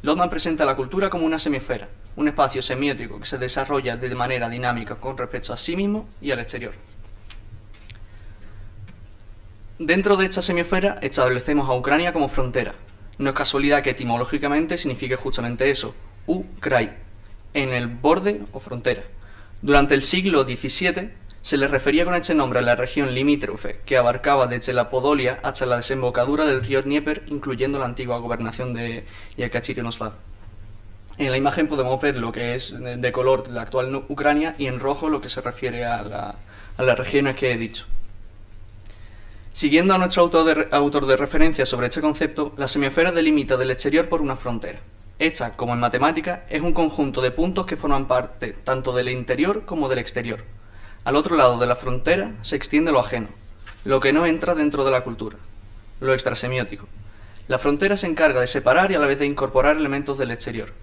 Lotman presenta la cultura como una semiosfera, un espacio semiótico que se desarrolla de manera dinámica con respecto a sí mismo y al exterior. Dentro de esta semiosfera establecemos a Ucrania como frontera. No es casualidad que etimológicamente signifique justamente eso, U-Krai, en el borde o frontera. Durante el siglo XVII se le refería con este nombre a la región limítrofe, que abarcaba desde la Podolia hasta la desembocadura del río Dnieper, incluyendo la antigua gobernación de Yekaterinoslav. En la imagen podemos ver lo que es de color la actual Ucrania y en rojo lo que se refiere a las regiones que he dicho. Siguiendo a nuestro autor de referencia sobre este concepto, la semiosfera delimita del exterior por una frontera. Esta, como en matemática, es un conjunto de puntos que forman parte tanto del interior como del exterior. Al otro lado de la frontera se extiende lo ajeno, lo que no entra dentro de la cultura, lo extrasemiótico. La frontera se encarga de separar y a la vez de incorporar elementos del exterior.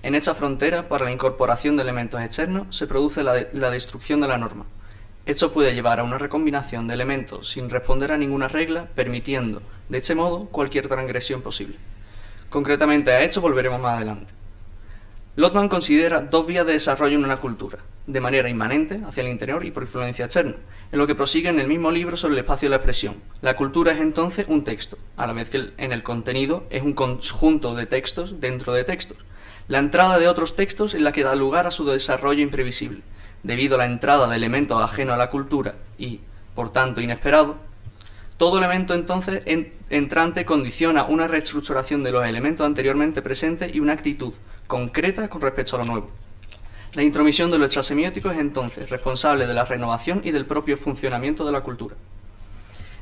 En esta frontera, para la incorporación de elementos externos, se produce la destrucción de la norma. Esto puede llevar a una recombinación de elementos sin responder a ninguna regla, permitiendo, de este modo, cualquier transgresión posible. Concretamente a esto volveremos más adelante. Lotman considera dos vías de desarrollo en una cultura, de manera inmanente, hacia el interior y por influencia externa, en lo que prosigue en el mismo libro sobre el espacio de la expresión. La cultura es entonces un texto, a la vez que en el contenido es un conjunto de textos dentro de textos. La entrada de otros textos es la que da lugar a su desarrollo imprevisible. Debido a la entrada de elementos ajenos a la cultura y, por tanto, inesperado, todo elemento entonces entrante condiciona una reestructuración de los elementos anteriormente presentes y una actitud concreta con respecto a lo nuevo. La intromisión de lo extrasemiótico es entonces responsable de la renovación y del propio funcionamiento de la cultura.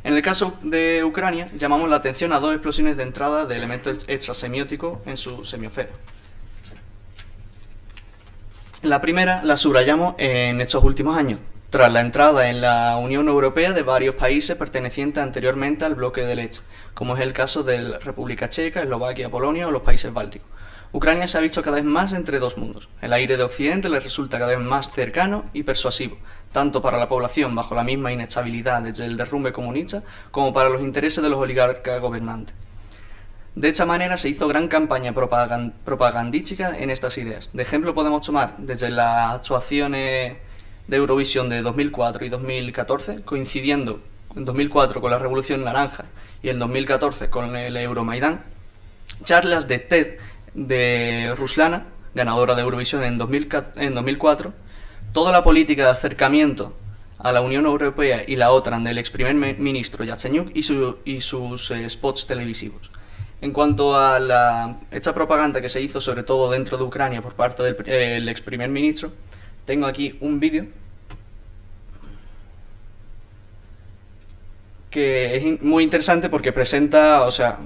En el caso de Ucrania, llamamos la atención a dos explosiones de entrada de elementos extrasemióticos en su semiosfera. La primera la subrayamos en estos últimos años, tras la entrada en la Unión Europea de varios países pertenecientes anteriormente al bloque del Este, como es el caso de la República Checa, Eslovaquia, Polonia o los países bálticos. Ucrania se ha visto cada vez más entre dos mundos. El aire de Occidente le resulta cada vez más cercano y persuasivo, tanto para la población bajo la misma inestabilidad desde el derrumbe comunista, como para los intereses de los oligarcas gobernantes. De esta manera se hizo gran campaña propagandística en estas ideas. De ejemplo podemos tomar desde las actuaciones de Eurovisión de 2004 y 2014, coincidiendo en 2004 con la Revolución Naranja y en 2014 con el Euromaidán, charlas de TED de Ruslana, ganadora de Eurovisión en 2004, toda la política de acercamiento a la Unión Europea y la OTAN del ex primer ministro Yatsenyuk y sus spots televisivos. En cuanto a esta propaganda que se hizo sobre todo dentro de Ucrania por parte del ex primer ministro, tengo aquí un vídeo que es muy interesante porque presenta, o sea,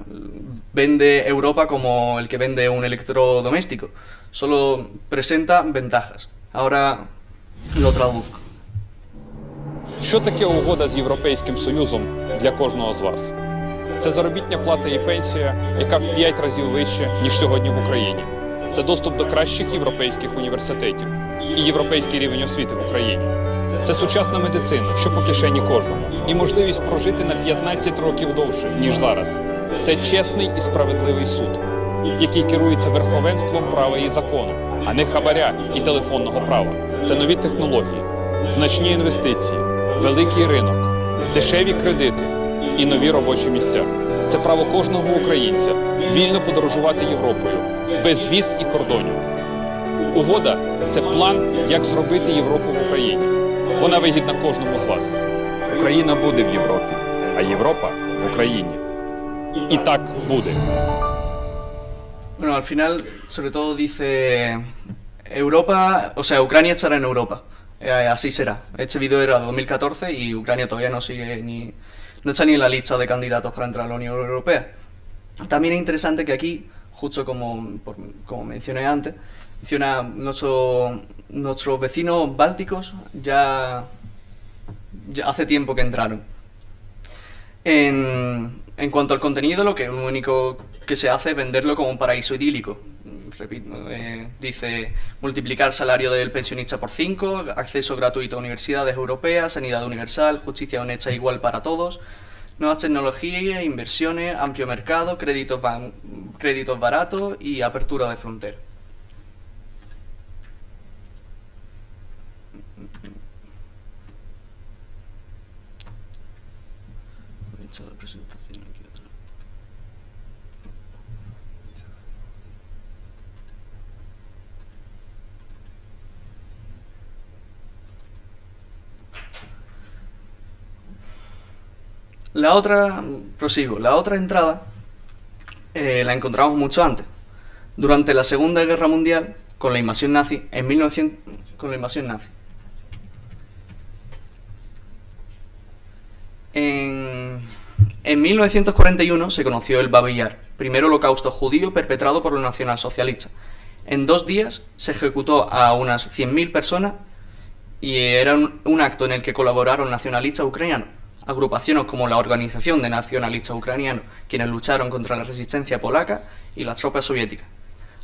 vende Europa como el que vende un electrodoméstico. Solo presenta ventajas. Ahora lo traduzco. Що таке угода з Європейським Союзом для кожного з вас? Це заробітня плата і пенсія, яка в 5 разів вища, ніж сьогодні в Україні. Це доступ до кращих європейських університетів і європейський рівень освіти в Україні. Це сучасна медицина, що по кишені кожному, і можливість прожити на 15 років довше, ніж зараз. Це чесний і справедливий суд, який керується верховенством права і закону, а не хабаря і телефонного права. Це нові технології, значні інвестиції, великий ринок, дешеві кредити і нові робочі місця. Це право кожного українця вільно подорожувати Європою, без віз і кордонів. Угода – це план, як зробити Європу в Україні. Вона вигідна кожному з вас. Україна буде в Європі, а Європа в Україні. І так буде. Bueno, al final, sobre todo dice Europa, o sea, Ucrania estará en Europa. Así será. Este vídeo era de 2014 y Ucrania todavía no está ni en la lista de candidatos para entrar a la Unión Europea. También es interesante que aquí, justo como mencioné antes, menciona nuestros vecinos bálticos ya hace tiempo que entraron. En cuanto al contenido, lo único que se hace es venderlo como un paraíso idílico. Repito, dice multiplicar salario del pensionista por 5, acceso gratuito a universidades europeas, sanidad universal, justicia honesta e igual para todos, nuevas tecnologías, inversiones, amplio mercado, créditos baratos y apertura de fronteras. La otra entrada la encontramos mucho antes, durante la Segunda Guerra Mundial, con la invasión nazi, en 1941 se conoció el Babi Yar, primer holocausto judío perpetrado por los nacionalsocialistas. En 2 días se ejecutó a unas 100.000 personas y era un acto en el que colaboraron nacionalistas ucranianos, agrupaciones como la Organización de Nacionalistas Ucranianos, quienes lucharon contra la resistencia polaca y las tropas soviéticas.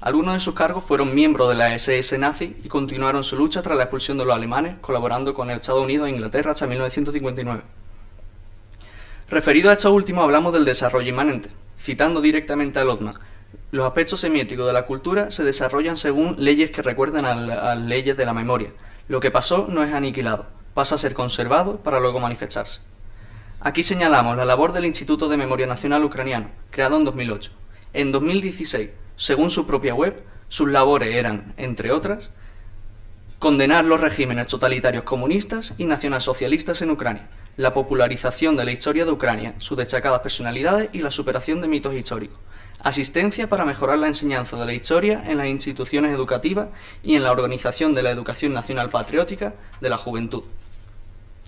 Algunos de sus cargos fueron miembros de la SS nazi y continuaron su lucha tras la expulsión de los alemanes, colaborando con Estados Unidos e Inglaterra hasta 1959. Referido a esto último, hablamos del desarrollo inmanente. Citando directamente a Lotman, los aspectos semióticos de la cultura se desarrollan según leyes que recuerdan a las leyes de la memoria. Lo que pasó no es aniquilado, pasa a ser conservado para luego manifestarse. Aquí señalamos la labor del Instituto de Memoria Nacional Ucraniano, creado en 2008. En 2016, según su propia web, sus labores eran, entre otras, condenar los regímenes totalitarios comunistas y nacionalsocialistas en Ucrania, la popularización de la historia de Ucrania, sus destacadas personalidades y la superación de mitos históricos, asistencia para mejorar la enseñanza de la historia en las instituciones educativas y en la organización de la educación nacional patriótica de la juventud.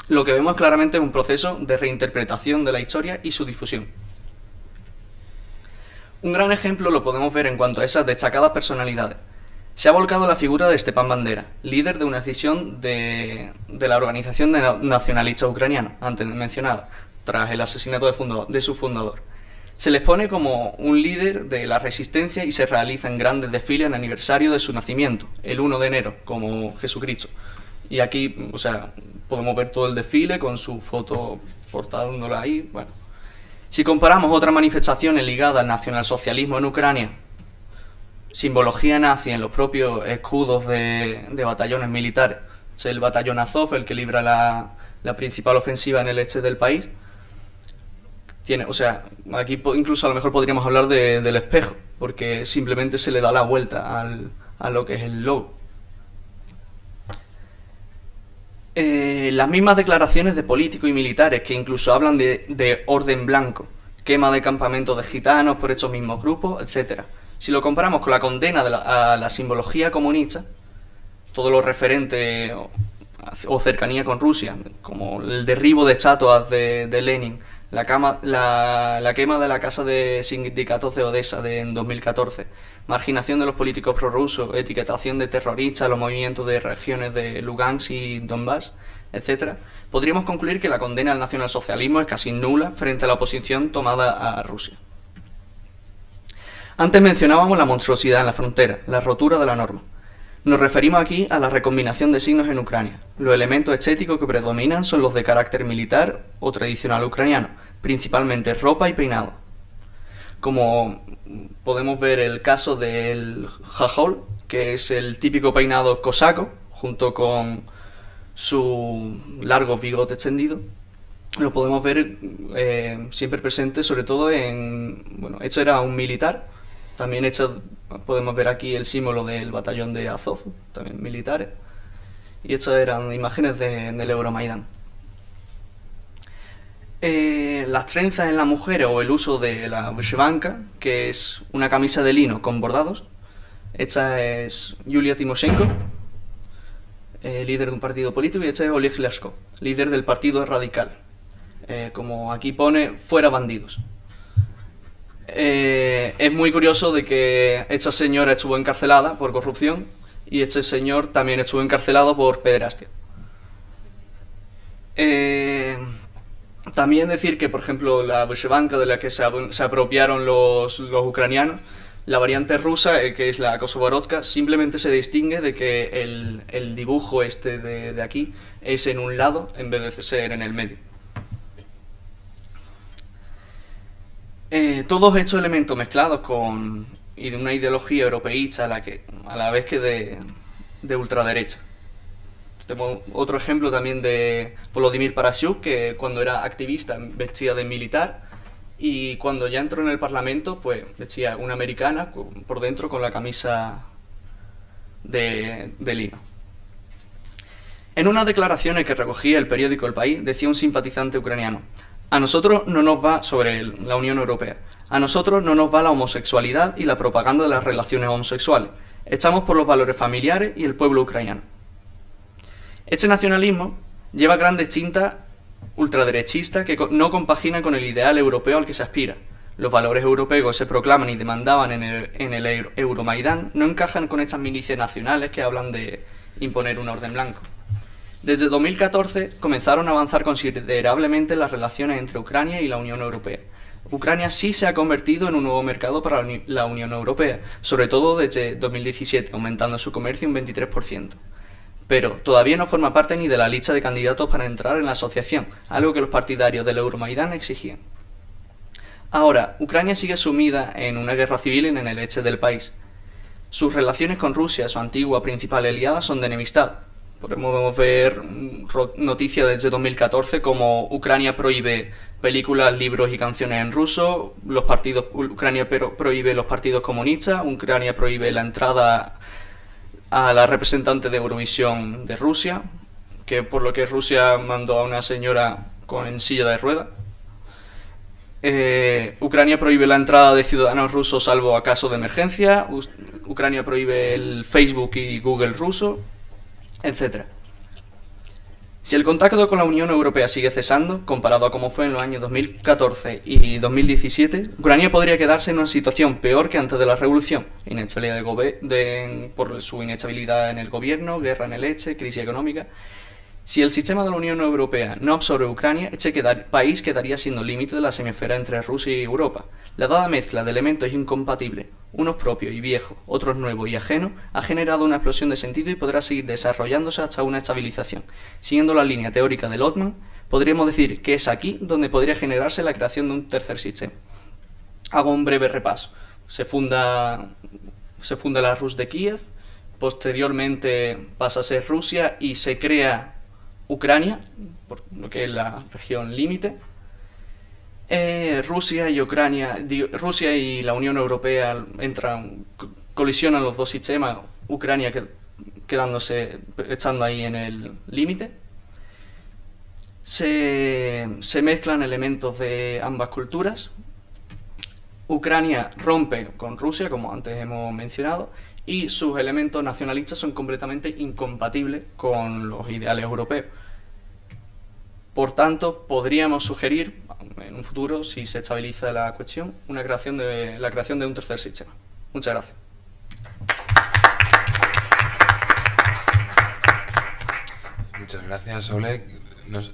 Lo que vemos claramente es un proceso de reinterpretación de la historia y su difusión. Un gran ejemplo lo podemos ver en cuanto a esas destacadas personalidades. Se ha volcado la figura de Stepan Bandera, líder de una decisión de la Organización de Nacionalistas Ucranianos, antes mencionada, tras el asesinato de su fundador. Se les pone como un líder de la resistencia y se realizan grandes desfiles en aniversario de su nacimiento, el 1 de enero, como Jesucristo. Y aquí, o sea, podemos ver todo el desfile con su foto portándola ahí. Bueno, si comparamos otras manifestaciones ligadas al nacionalsocialismo en Ucrania, simbología nazi en los propios escudos de batallones militares, Es el batallón Azov el que libra la principal ofensiva en el este del país. O sea, aquí incluso a lo mejor podríamos hablar del espejo, porque simplemente se le da la vuelta a lo que es el logo. Las mismas declaraciones de políticos y militares que incluso hablan de orden blanco, quema de campamentos de gitanos por estos mismos grupos, etc. Si lo comparamos con la condena a la simbología comunista, todo lo referente o cercanía con Rusia, como el derribo de estatuas de Lenin, la quema de la casa de sindicatos de Odessa en 2014, marginación de los políticos prorrusos, etiquetación de terroristas a los movimientos de regiones de Lugansk y Donbass, etc., podríamos concluir que la condena al nacionalsocialismo es casi nula frente a la oposición tomada a Rusia. Antes mencionábamos la monstruosidad en la frontera, la rotura de la norma. Nos referimos aquí a la recombinación de signos en Ucrania. Los elementos estéticos que predominan son los de carácter militar o tradicional ucraniano, principalmente ropa y peinado. Como podemos ver el caso del jajol, que es el típico peinado cosaco, junto con su largo bigote extendido. Lo podemos ver siempre presente, sobre todo bueno, esto era un militar, también podemos ver aquí el símbolo del batallón de Azov, también militares, y estas eran imágenes del Euromaidán. Las trenzas en las mujeres o el uso de la vyshyvanka, que es una camisa de lino con bordados. Esta es Yulia Timoshenko, líder de un partido político, y esta es Oleg Lyashko, líder del partido radical. Como aquí pone, fuera bandidos. Es muy curioso de que esta señora estuvo encarcelada por corrupción y este señor también estuvo encarcelado por pederastia. También decir que, por ejemplo, la vyshyvanka de la que se apropiaron los ucranianos, la variante rusa, que es la kosovarodka, simplemente se distingue de que el dibujo este de aquí es en un lado en vez de ser en el medio. Todos estos elementos mezclados y de una ideología europeísta a la vez que de ultraderecha. Tenemos otro ejemplo también de Volodymyr Parashuk, que cuando era activista vestía de militar y cuando ya entró en el Parlamento pues vestía una americana por dentro con la camisa de lino. En unas declaraciones que recogía el periódico El País decía un simpatizante ucraniano: a nosotros no nos va sobre la Unión Europea, a nosotros no nos va la homosexualidad y la propaganda de las relaciones homosexuales, estamos por los valores familiares y el pueblo ucraniano. Este nacionalismo lleva grandes tintas ultraderechistas que no compaginan con el ideal europeo al que se aspira. Los valores europeos que se proclaman y demandaban en el Euromaidán no encajan con estas milicias nacionales que hablan de imponer un orden blanco. Desde 2014 comenzaron a avanzar considerablemente las relaciones entre Ucrania y la Unión Europea. Ucrania sí se ha convertido en un nuevo mercado para la Unión Europea, sobre todo desde 2017, aumentando su comercio un 23%. Pero todavía no forma parte ni de la lista de candidatos para entrar en la asociación, algo que los partidarios del Euromaidán exigían. Ahora, Ucrania sigue sumida en una guerra civil en el este del país. Sus relaciones con Rusia, su antigua principal aliada, son de enemistad. Podemos ver noticias desde 2014 como Ucrania prohíbe películas, libros y canciones en ruso, Ucrania prohíbe los partidos comunistas, Ucrania prohíbe la entrada a la representante de Eurovisión de Rusia, que por lo que Rusia mandó a una señora en silla de ruedas. Ucrania prohíbe la entrada de ciudadanos rusos salvo a caso de emergencia, Ucrania prohíbe el Facebook y Google ruso, etc. Si el contacto con la Unión Europea sigue cesando, comparado a como fue en los años 2014 y 2017, Ucrania podría quedarse en una situación peor que antes de la revolución: inestabilidad por su inestabilidad en el gobierno, guerra en el este, crisis económica. Si el sistema de la Unión Europea no absorbe Ucrania, este país quedaría siendo límite de la semisfera entre Rusia y Europa. La dada mezcla de elementos incompatibles, unos propios y viejos, otros nuevos y ajenos, ha generado una explosión de sentido y podrá seguir desarrollándose hasta una estabilización. Siguiendo la línea teórica de Lotman, podríamos decir que es aquí donde podría generarse la creación de un tercer sistema. Hago un breve repaso. Se funda la Rus de Kiev, posteriormente pasa a ser Rusia y se crea Ucrania, por lo que es la región límite. Rusia y la Unión Europea colisionan los dos sistemas, Ucrania estando ahí en el límite. Se mezclan elementos de ambas culturas. Ucrania rompe con Rusia, como antes hemos mencionado, y sus elementos nacionalistas son completamente incompatibles con los ideales europeos. Por tanto, podríamos sugerir, en un futuro, si se estabiliza la cuestión, la creación de un tercer sistema. Muchas gracias. Muchas gracias, Oleg. No sé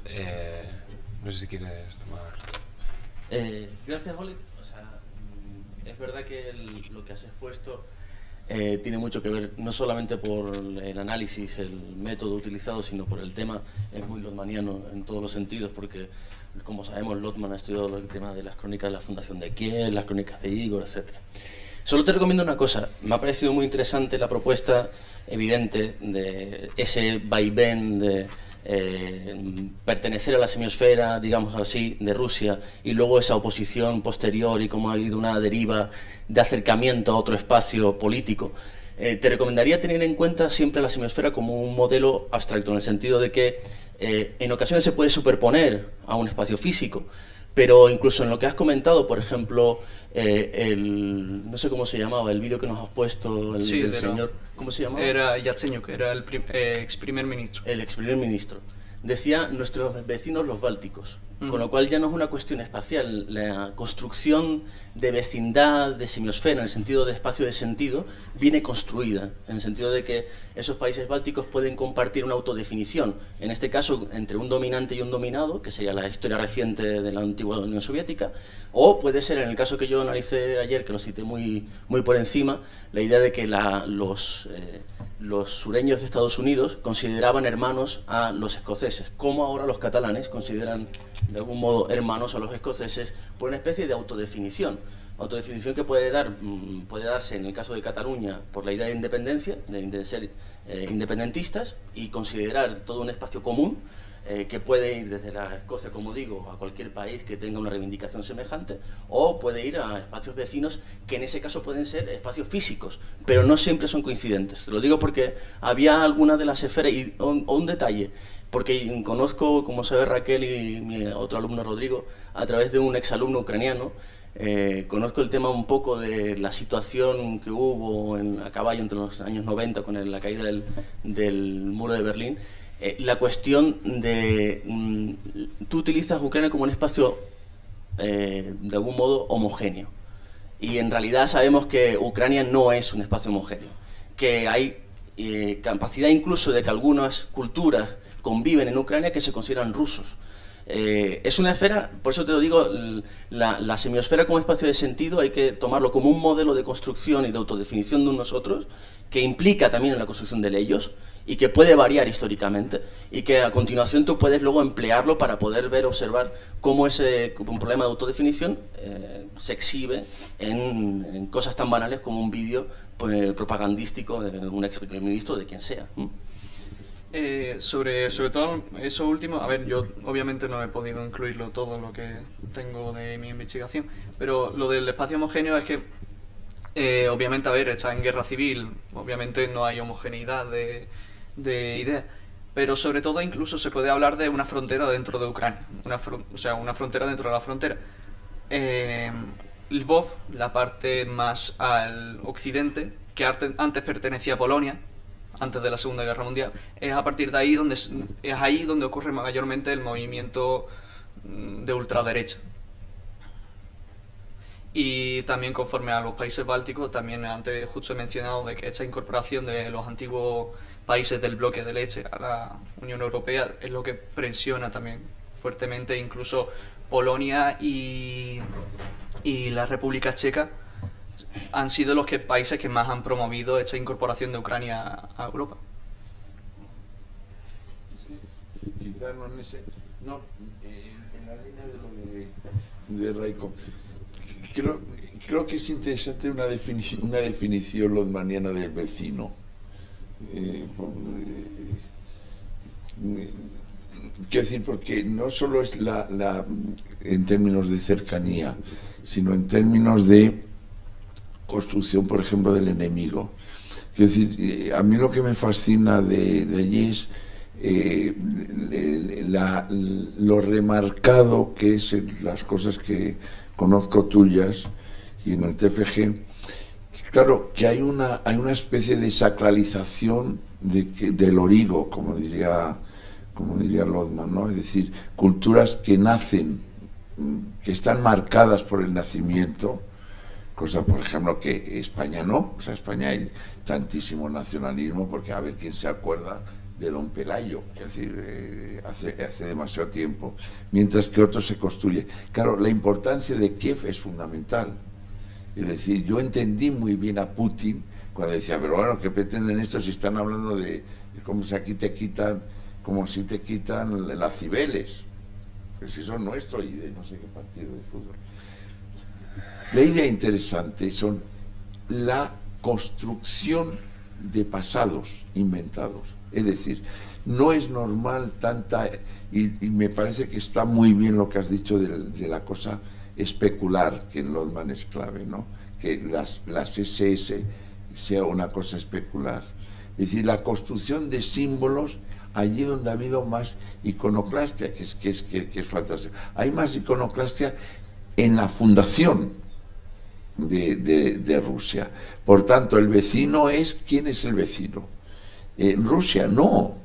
si quieres tomar... Gracias, Oleg. O sea, es verdad que lo que has expuesto tiene mucho que ver no solamente por el análisis, el método utilizado, sino por el tema. Es muy lotmaniano en todos los sentidos, porque, como sabemos, Lotman ha estudiado el tema de las crónicas de la Fundación de Kiev, las crónicas de Igor, etc. Solo te recomiendo una cosa. Me ha parecido muy interesante la propuesta evidente de ese vaivén de pertenecer a la semiosfera, digamos así, de Rusia, y luego esa oposición posterior y cómo ha habido una deriva de acercamiento a otro espacio político. Te recomendaría tener en cuenta siempre la semiosfera como un modelo abstracto, en el sentido de que en ocasiones se puede superponer a un espacio físico, pero incluso en lo que has comentado, por ejemplo, no sé cómo se llamaba, el vídeo que nos has puesto, del señor, ¿cómo se llamaba? Era Yatsenyuk, era el ex primer ministro. El ex primer ministro. Decía nuestros vecinos los bálticos, con lo cual ya no es una cuestión espacial. La construcción de vecindad, de semiosfera, en el sentido de espacio de sentido, viene construida, en el sentido de que esos países bálticos pueden compartir una autodefinición, en este caso entre un dominante y un dominado, que sería la historia reciente de la antigua Unión Soviética, o puede ser, en el caso que yo analicé ayer, que lo cité muy por encima, la idea de que los sureños de Estados Unidos consideraban hermanos a los escoceses, como ahora los catalanes consideran de algún modo hermanos a los escoceses, por una especie de autodefinición que puede darse en el caso de Cataluña por la idea de independencia, de ser independentistas y considerar todo un espacio común que puede ir desde la Escocia, como digo, a cualquier país que tenga una reivindicación semejante, o puede ir a espacios vecinos que en ese caso pueden ser espacios físicos, pero no siempre son coincidentes. Te lo digo porque había alguna de las esferas, o un detalle, porque conozco, como sabe Raquel y mi otro alumno Rodrigo, a través de un exalumno ucraniano, conozco el tema un poco de la situación que hubo a caballo entre los años 90 con la caída del muro de Berlín. La cuestión de... tú utilizas Ucrania como un espacio de algún modo homogéneo, y en realidad sabemos que Ucrania no es un espacio homogéneo, que hay capacidad incluso de que algunas culturas conviven en Ucrania que se consideran rusos. Es una esfera, por eso te lo digo, la semiosfera como espacio de sentido hay que tomarlo como un modelo de construcción y de autodefinición de nosotros, que implica también en la construcción de ellos y que puede variar históricamente, y que a continuación tú puedes luego emplearlo para poder observar cómo un problema de autodefinición se exhibe en cosas tan banales como un vídeo propagandístico de un ex primer ministro, de quien sea. Sobre todo eso último, a ver, yo obviamente no he podido incluirlo todo lo que tengo de mi investigación, pero lo del espacio homogéneo es que obviamente, a ver, está en guerra civil, obviamente no hay homogeneidad de ideas, pero sobre todo incluso se puede hablar de una frontera dentro de Ucrania, o sea, una frontera dentro de la frontera. Lvov, la parte más al occidente, que antes pertenecía a Polonia, antes de la Segunda Guerra Mundial, es a partir de ahí donde ocurre mayormente el movimiento de ultraderecha. Y también conforme a los países bálticos, también antes justo he mencionado de que esta incorporación de los antiguos países del bloque del Este a la Unión Europea es lo que presiona también fuertemente. Incluso Polonia y la República Checa han sido los países que más han promovido esta incorporación de Ucrania a Europa. Quizás no, en la línea de lo de Raiko. Creo que es interesante una definición lotmaniana del vecino. Quiero decir, porque no solo es en términos de cercanía, sino en términos de construcción, por ejemplo, del enemigo. Quiero decir, a mí lo que me fascina de allí es lo remarcado que es en las cosas que conozco tuyas y en el TFG. Claro, que hay una especie de sacralización del origo, como diría Lodman, ¿no? Es decir, culturas que nacen, que están marcadas por el nacimiento, cosa, por ejemplo, que España no. O sea, España hay tantísimo nacionalismo, porque a ver quién se acuerda de Don Pelayo, es decir, hace demasiado tiempo, mientras que otros se construye. Claro, la importancia de Kiev es fundamental. Es decir, yo entendí muy bien a Putin cuando decía, pero bueno, ¿qué pretenden estos si están hablando de cómo si aquí te quitan, como si te quitan las Cibeles? Pues si son nuestros y de no sé qué partido de fútbol. La idea interesante son la construcción de pasados inventados. Es decir, no es normal tanta, y me parece que está muy bien lo que has dicho de la cosa especular, que en Lodman es clave, ¿no? Que las SS sea una cosa especular. Es decir, la construcción de símbolos allí donde ha habido más iconoclastia, que es fantasía. Hay más iconoclastia en la fundación de Rusia. Por tanto, el vecino es, ¿quién es el vecino? Rusia no,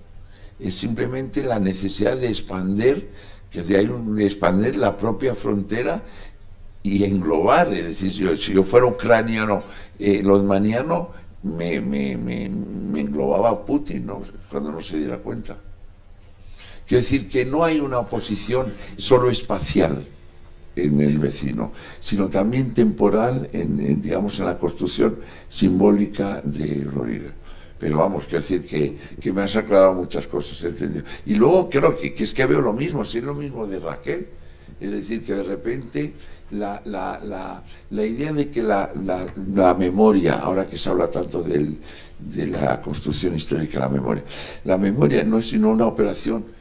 es simplemente la necesidad de expandir, expandir la propia frontera y englobar. Es decir, si yo fuera ucraniano, lodmaniano, me englobaba Putin, ¿no? Cuando no se diera cuenta. Quiero decir que no hay una oposición solo espacial en el vecino, sino también temporal digamos, en la construcción simbólica de Rodríguez. Pero vamos, quiero decir que me has aclarado muchas cosas, ¿entendido? Y luego creo que es que veo lo mismo, sí, es lo mismo de Raquel. Es decir, que de repente la idea de que la memoria, ahora que se habla tanto de la construcción histórica de la memoria no es sino una operación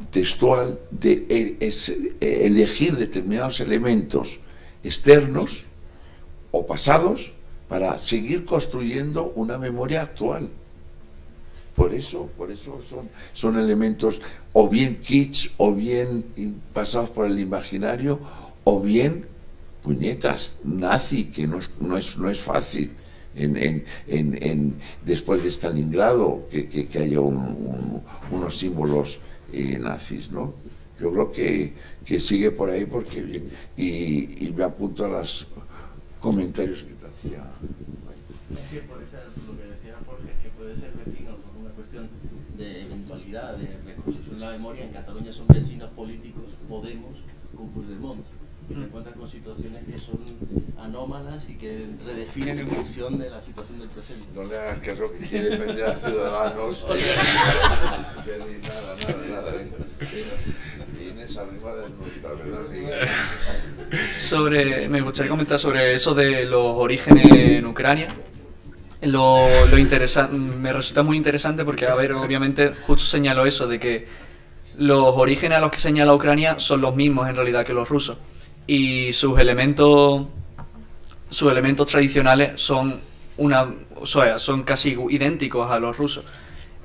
textual de elegir determinados elementos externos o pasados para seguir construyendo una memoria actual. Por eso son elementos o bien kitsch, o bien pasados por el imaginario, o bien puñetas nazi, que no es fácil después de Stalingrado que haya unos símbolos nazis, ¿no? Yo creo que sigue por ahí, porque bien, y me apunto a los comentarios que te hacía. Que por eso lo que decía Jorge es que puede ser vecino por una cuestión de eventualidad, de reconstrucción de la memoria. En Cataluña son vecinos políticos Podemos con Puigdemont, y te encuentras con situaciones que son anómalas y que redefinen en función de la situación del presente. No le hagas caso, que quiere defender a Ciudadanos. Nada. Inés arriba de nuestra, ¿verdad, Miguel? Me gustaría comentar sobre eso de los orígenes en Ucrania. Me resulta muy interesante porque, a ver, obviamente justo señaló eso de que los orígenes a los que señala Ucrania son los mismos en realidad que los rusos, y sus elementos tradicionales son casi idénticos a los rusos.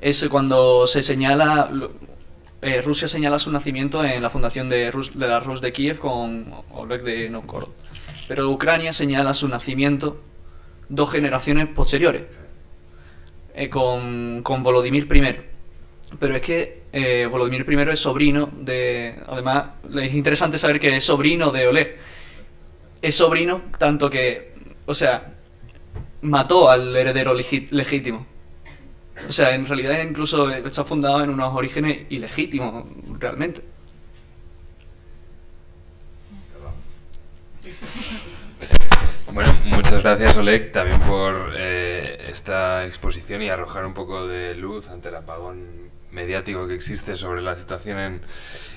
Es cuando se señala, Rusia señala su nacimiento en la fundación de la Rus de Kiev con Oleg de Novgorod, pero Ucrania señala su nacimiento 2 generaciones posteriores, con Volodymyr I. Pero es que Volodymyr I es sobrino de... Además, es interesante saber que es sobrino de Oleg. Es sobrino tanto que, o sea, mató al heredero legítimo. O sea, en realidad incluso está fundado en unos orígenes ilegítimos, realmente. Bueno, muchas gracias, Oleg, también por esta exposición y arrojar un poco de luz ante el apagón mediático que existe sobre la situación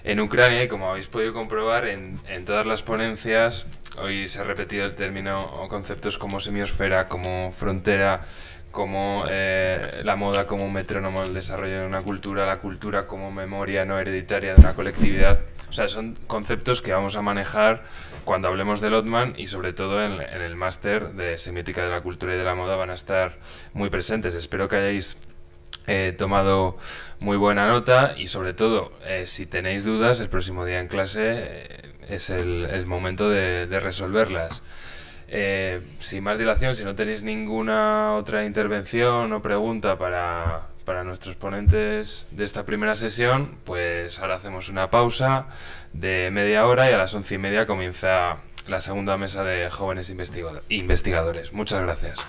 en Ucrania. Y como habéis podido comprobar en todas las ponencias, hoy se ha repetido el término o conceptos como semiosfera, como frontera, como la moda como un metrónomo del desarrollo de una cultura, la cultura como memoria no hereditaria de una colectividad. O sea, son conceptos que vamos a manejar cuando hablemos de Lotman, y sobre todo en el máster de semiótica de la cultura y de la moda van a estar muy presentes. Espero que hayáis tomado muy buena nota, y sobre todo, si tenéis dudas, el próximo día en clase es el momento de resolverlas. Sin más dilación, si no tenéis ninguna otra intervención o pregunta para nuestros ponentes de esta primera sesión, pues ahora hacemos una pausa de media hora y a las 11:30 comienza la segunda mesa de jóvenes investigadores. Muchas gracias.